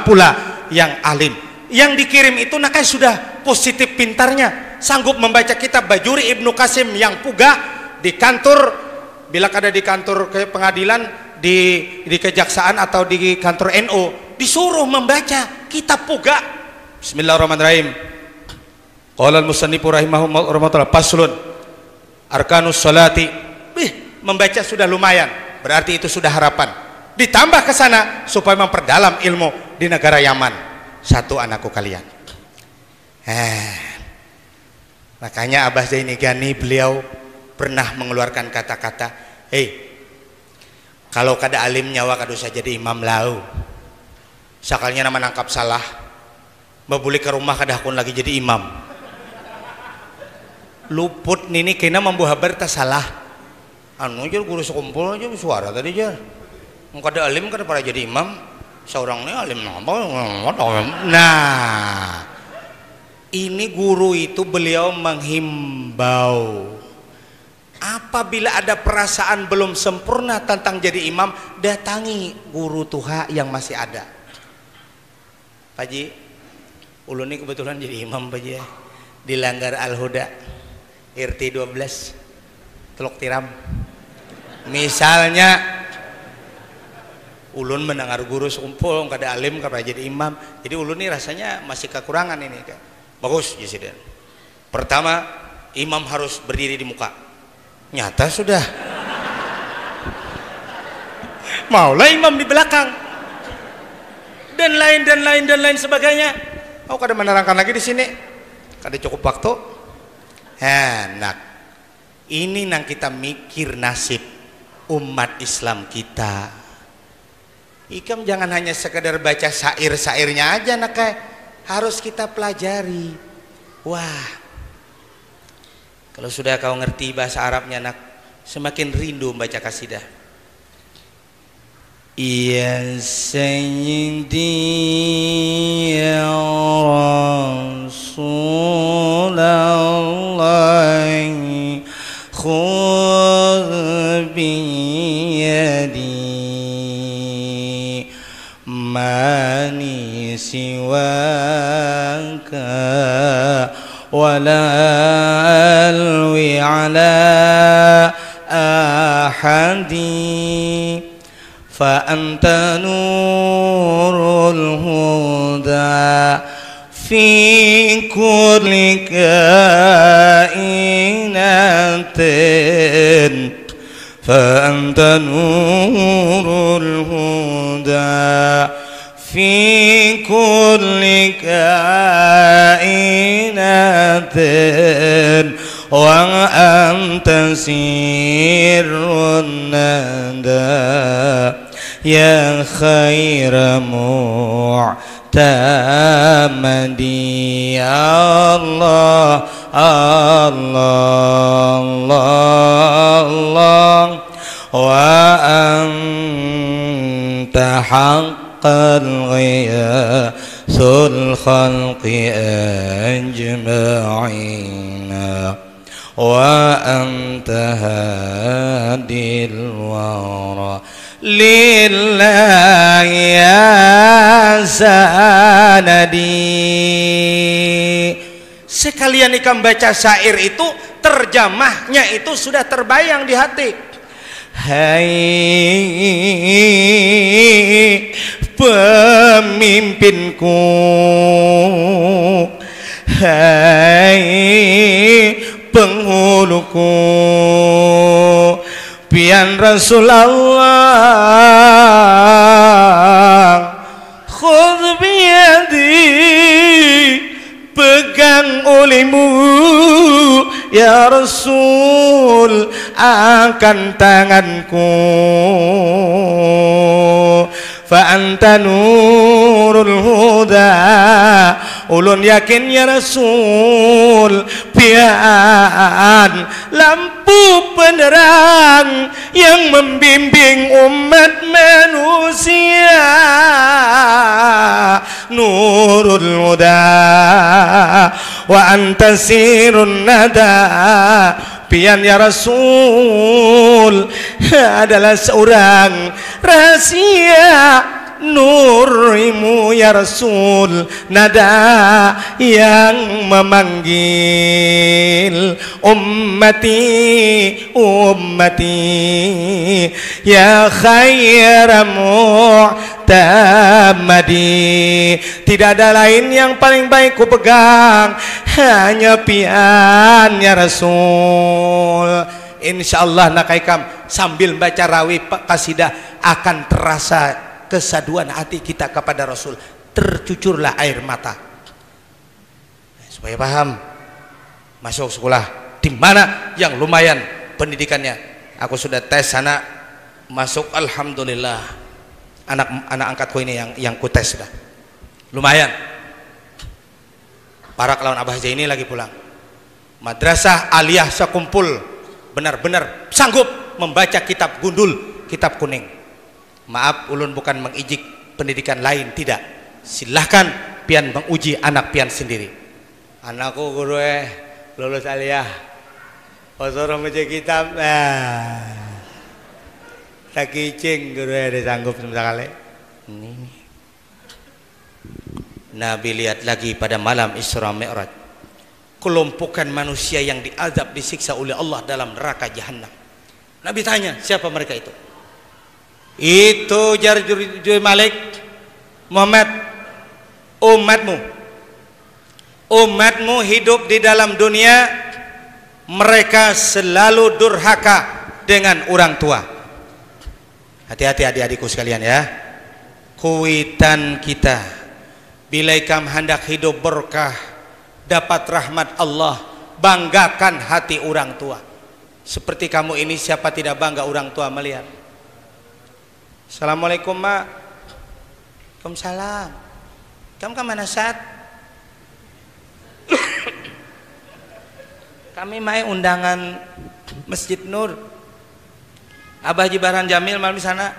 pula yang alim. Yang dikirim itu nakanya sudah positif pintarnya, sanggup membaca kitab Bajuri Ibnu Qasim yang pugah di kantor, bila ada di kantor ke pengadilan, di kejaksaan atau di kantor NU, disuruh membaca kitab pugah. Bismillahirrahmanirrahim. Qala al-musannifu rahimahullah faslun arkanus salati. Membaca sudah lumayan, berarti itu sudah harapan. Ditambah ke sana supaya memperdalam ilmu di negara Yaman. 1 anakku kalian. Makanya Abah Zaini Gani beliau pernah mengeluarkan kata-kata, kalau kada alim nyawa kada usah jadi imam lau. Sakalnya nama nangkap salah, babuli ke rumah kada hakun lagi jadi imam. Luput nini kena membuah berita salah. Anu aja guru sekumpul aja suara tadi aja. Kada alim kada para jadi imam. Seorangnya alim apa? Nah, ini guru itu beliau menghimbau, apabila ada perasaan belum sempurna tentang jadi imam, datangi guru tuha yang masih ada. Pak Ji, ulun ini kebetulan jadi imam Pak Ji, di Langgar Al-Huda RT 12 Teluk Tiram. Misalnya ulun mendengar guru sekumpul kada alim kada jadi imam, jadi ulun ini rasanya masih kekurangan ini. Bagus Jusiden. Pertama, imam harus berdiri di muka. Nyata sudah. Maulah imam di belakang. Dan lain sebagainya. Oh, kada menerangkan lagi di sini. Kada cukup waktu. Enak. Ini nang kita mikir nasib umat Islam kita. Ikam jangan hanya sekedar baca syair-syairnya aja nak, harus kita pelajari. Wah, kalau sudah kau ngerti bahasa Arabnya nak, semakin rindu membaca kasidah. Ya Sayyidi ya Rasulullah khudh biyadi mani siwaka wala alwi ala ahadi fa anta nurul huda fi kulli kainatin fa anta nurul huda fi kulli kainatin wa anta sirrun nada ya khaira mu'tamadi Allah Allah Allah wa anta haqqal ghiyathul khalqi ajma'ina wa anta hadil wara lillahi ya sanadi. Sekalian ikam baca syair itu, terjemahnya itu sudah terbayang di hati. Hai pemimpinku, hai Rasulku pian Rasulullah khudh biyadi pegang olehmu ya Rasul akan tanganku fa anta nurul huda ulun yakin ya Rasul pian lampu penerang yang membimbing umat manusia nurul huda wa anta sirun nada pian ya Rasul adalah seorang rahasia nurimu ya Rasul nada yang memanggil ummati ummati ya khairan mu'tamadi tidak ada lain yang paling baik ku pegang hanya pian ya Rasul. Insyaallah nakaikam sambil baca rawi kasidah akan terasa kesaduan hati kita kepada Rasul, tercucurlah air mata. Supaya paham, masuk sekolah di mana yang lumayan pendidikannya. Aku sudah tes sana, masuk alhamdulillah. Anak angkatku ini yang ku tes sudah. Lumayan. Para kelawan Abah Zaini lagi pulang. Madrasah aliyah sekumpul benar-benar sanggup membaca kitab gundul, kitab kuning. Maaf, ulun bukan mengijik pendidikan lain, tidak. Silahkan pian menguji anak pian sendiri. Anakku guru lulus aliyah, osoro baca kitab, tak kicing guru ada sanggup sekali. Nabi lihat lagi pada malam Isra Mi'raj, kelompokan manusia yang diazab disiksa oleh Allah dalam neraka jahanam. Nabi tanya, siapa mereka itu? Itu Jarjur Malik Muhammad, umatmu hidup di dalam dunia mereka selalu durhaka dengan orang tua. Hati-hati adik-adikku sekalian ya. Kuitan kita bila ikam hendak hidup berkah, dapat rahmat Allah, banggakan hati orang tua. Seperti kamu ini, siapa tidak bangga orang tua melihat? Assalamualaikum mak. Waalaikumsalam. Kamu kemana Sat? Kami mai undangan Masjid Nur, Abah Jibaran Jamil malam di sana.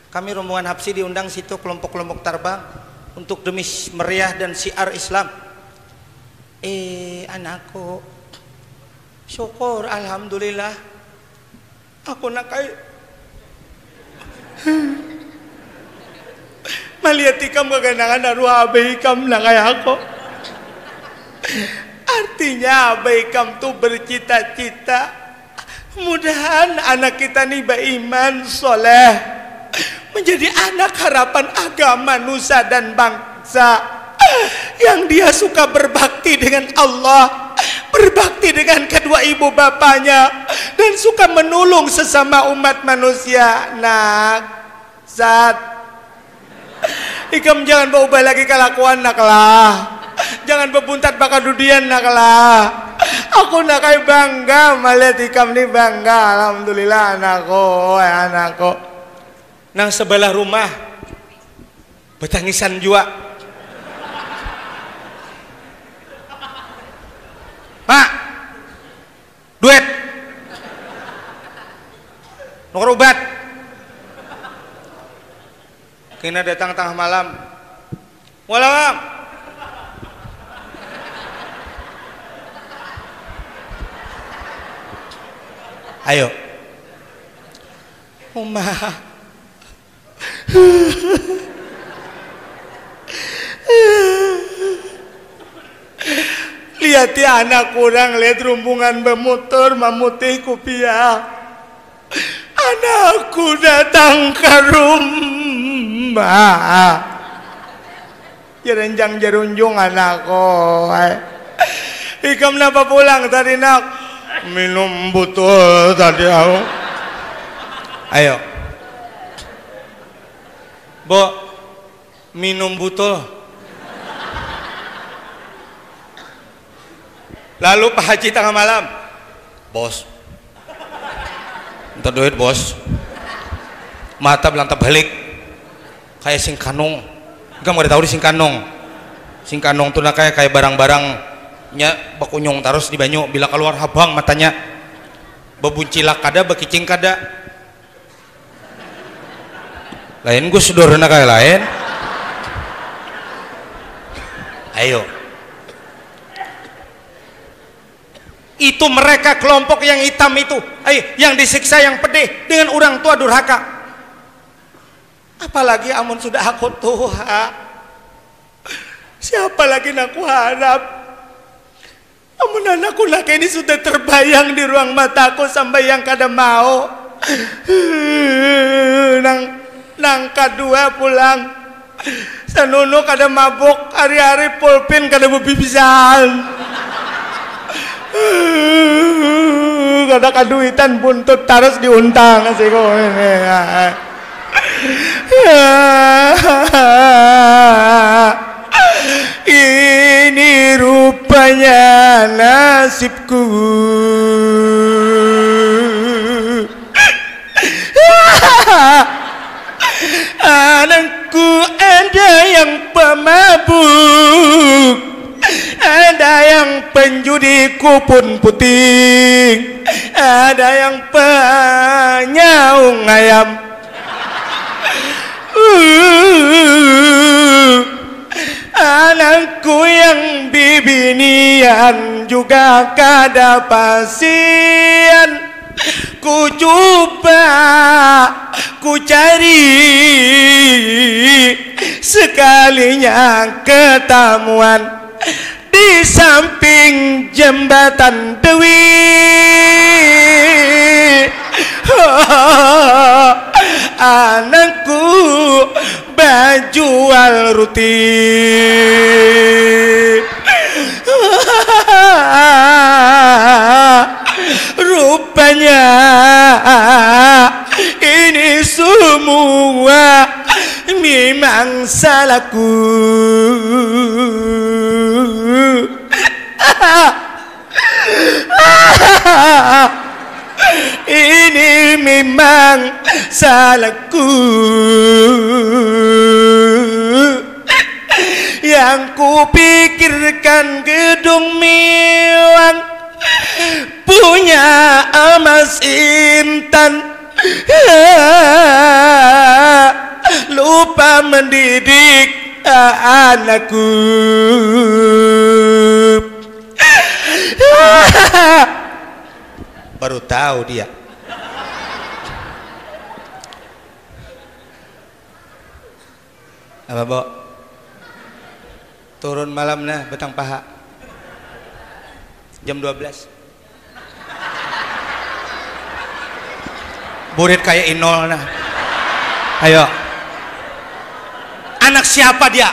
Kami rombongan Habsi diundang situ, kelompok-kelompok terbang untuk demi meriah dan syiar Islam. Anakku, syukur alhamdulillah. Aku nak melihat ikam kegandangan arwah abai ikam nak kayak aku. Artinya abai ikam tuh bercita-cita mudahan anak kita nih beriman soleh, menjadi anak harapan agama nusa dan bangsa, yang dia suka berbakti dengan Allah, berbakti dengan kedua ibu bapaknya, dan suka menolong sesama umat manusia. Nak Zat, ikam jangan berubah lagi kelakuan nak lah, jangan bebuntat bakal dudian nak lah. Aku nak kayak bangga melihat ikam nih, bangga alhamdulillah anakku. Nang sebelah rumah bertangisan juga. Pak, duit nomor obat. Kena datang tengah malam. Walang. Ayo. Umah. Lihat ya anak kurang, lihat rombongan bermotor memutih kopiah. Anakku datang ke rumah, jerenjang jerunjung anakku. Ikam napa pulang tadi nak? minum butuh tadi aku. Ayo Bo, minum butuh. Lalu Pak Haji tengah malam, bos minta duit bos, mata belanta balik kayak sing kanong. Enggak mau tahu di sing kanong tuh kayak barang-barangnya bakunyong terus di banyu bila keluar habang matanya bebuncilak kada bekicing kada lain gue sudorna kayak lain. Ayo itu mereka kelompok yang hitam itu, yang disiksa yang pedih dengan orang tua durhaka. Apalagi amun sudah aku tua, siapa lagi nak ku harap? Amun anakku nak ini sudah terbayang di ruang mataku sampai yang kada mau. Nang kedua pulang, sanunu kada mabuk, hari-hari pulpin kada bebibisan. Kada kaduitan buntut terus diuntang sih kok. Ini rupanya nasibku. Anakku ada yang pemabuk, ada yang penjudi kupon putih, ada yang penyaung ayam. Anakku yang bibinian juga kada pasien. Ku coba, ku cari, sekalinya ketemuan di samping jembatan Dewi. Anakku bajual rutin. Rupanya ini semua memang salahku. Ini memang salahku. Yang kupikirkan gedung mewah punya emas intan, lupa mendidik anakku. Baru tahu dia. Apa Bo? Turun malam nah betang paha jam 12. Burit kayak Inol nah. Ayo. Anak siapa dia?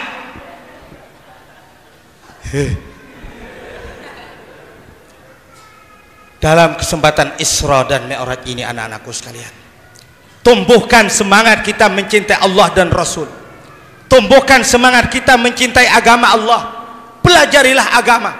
Dalam kesempatan Isra dan Mi'raj ini anak-anakku sekalian, tumbuhkan semangat kita mencintai Allah dan Rasul. Tumbuhkan semangat kita mencintai agama Allah. Pelajarilah agama.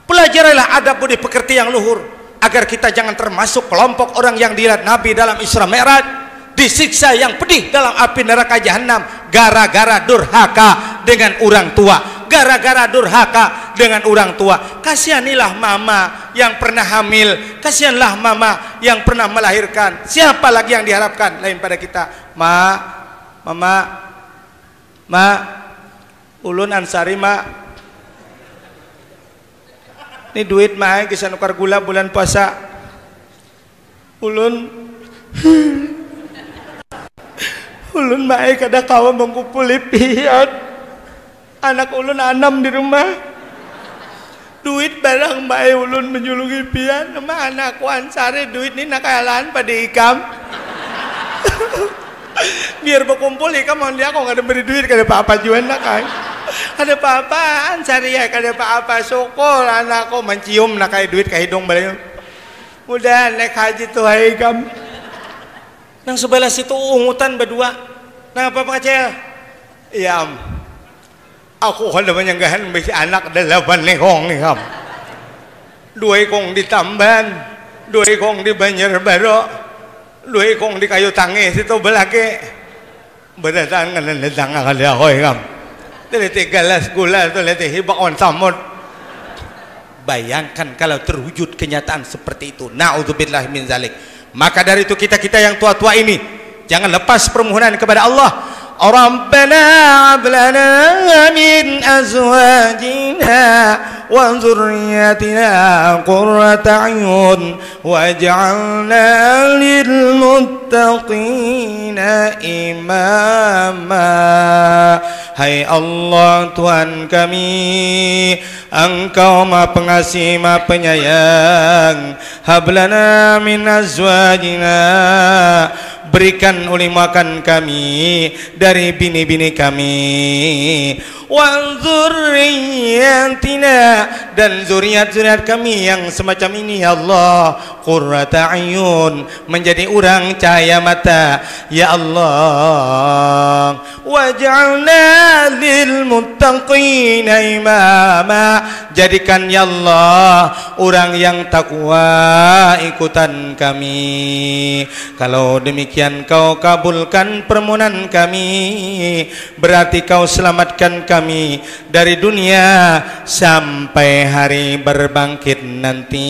Pelajarilah adab budi pekerti yang luhur, agar kita jangan termasuk kelompok orang yang dilihat Nabi dalam Isra Mi'raj disiksa yang pedih dalam api neraka jahanam gara-gara durhaka dengan orang tua. Gara-gara durhaka dengan orang tua. Kasihanilah mama yang pernah hamil, kasihanlah mama yang pernah melahirkan. Siapa lagi yang diharapkan lain pada kita? Mama, ulun Ansari ini duit kisah nukar gula bulan puasa. Ulun kada kawa mengkumpuli pian. Anak ulun 6 di rumah. Duit barang ulun menyulungi pian. Nama anakku Ansari duit ini nakalan pada ikam. Biar berkumpul ikam mohon dia kok nggak ada beri duit kada apa-apa jual nak kan. Ada apa-apa Ansari ya kada apa-apa syukur anakku mencium nak kayak duit ke hidung balik. Mudah naik haji tuh hai kam. Nang sebelah situ ungutan berdua. Nang apa Pak Aceh? Iya am. Aku kalau menyanggahan bisi anak 8 ekong nih kam. 2 ekong di Tamban, 2 ekong di Banjarbaru, 2 ekong di Kayu Tangis situ belake. Berdatangan kali aku kam. Teliti galas gula tuh leti hibakon samud. Bayangkan kalau terwujud kenyataan seperti itu. Na'udzubillahi min zalik. Maka dari itu kita yang tua-tua ini jangan lepas permohonan kepada Allah. Rabbana hablana min azwajina wa dzurriyyatina qurrata a'yun waj'alna lil muttaqina imama. Hai Allah Tuhan kami, Engkau Maha Pengasih Maha Penyayang. Hablana min azwajina, berikan ulimakan kami dari bini-bini kami, wa dzurriyyatina, dan zuriat-zuriat kami yang semacam ini ya Allah, qurrata a'yun, menjadi orang cahaya mata ya Allah. Waj'alna lil muttaqina imama, jadikan ya Allah orang yang takwa ikutan kami. Kalau demikian kau kabulkan permohonan kami, berarti kau selamatkan kami dari dunia sampai hari berbangkit nanti.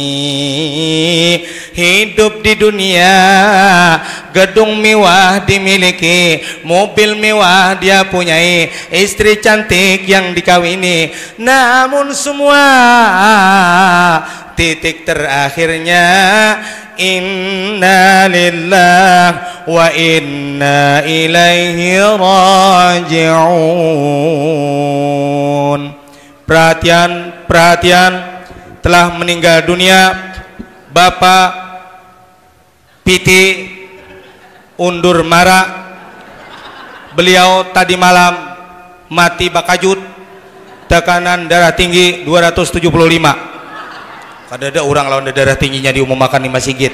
Hidup di dunia, gedung mewah dimiliki, mobil mewah dia punyai, istri cantik yang dikawini, namun semua titik terakhirnya inna lillah wa inna ilaihi raji'un. Perhatian, telah meninggal dunia Bapak Piti Undur Mara. Beliau tadi malam mati bakajut, tekanan darah tinggi 275. Ada orang lawan darah tingginya diumumkan di masjid.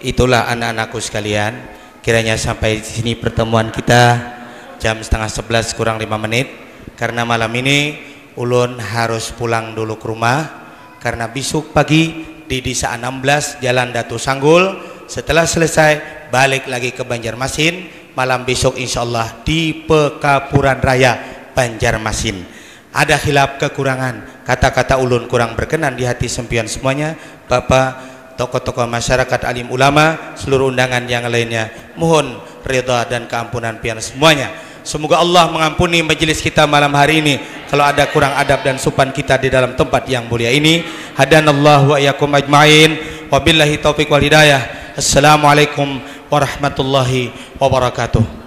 Itulah anak-anakku sekalian, kiranya sampai di sini pertemuan kita. Jam 10:30 kurang 5 menit, karena malam ini ulun harus pulang dulu ke rumah, karena besok pagi di Desa 16 Jalan Datu Sanggul. Setelah selesai balik lagi ke Banjarmasin, malam besok insyaallah di Pekapuran Raya Banjarmasin. Ada khilaf kekurangan, kata-kata ulun kurang berkenan di hati sempian semuanya, Bapak, tokoh-tokoh masyarakat, alim ulama, seluruh undangan yang lainnya, mohon ridha dan keampunan pian semuanya. Semoga Allah mengampuni majelis kita malam hari ini kalau ada kurang adab dan sopan kita di dalam tempat yang mulia ini. Hadanallahu wa iyyakum ajmain. Wabillahi taufiq wal hidayah. Assalamualaikum warahmatullahi wabarakatuh.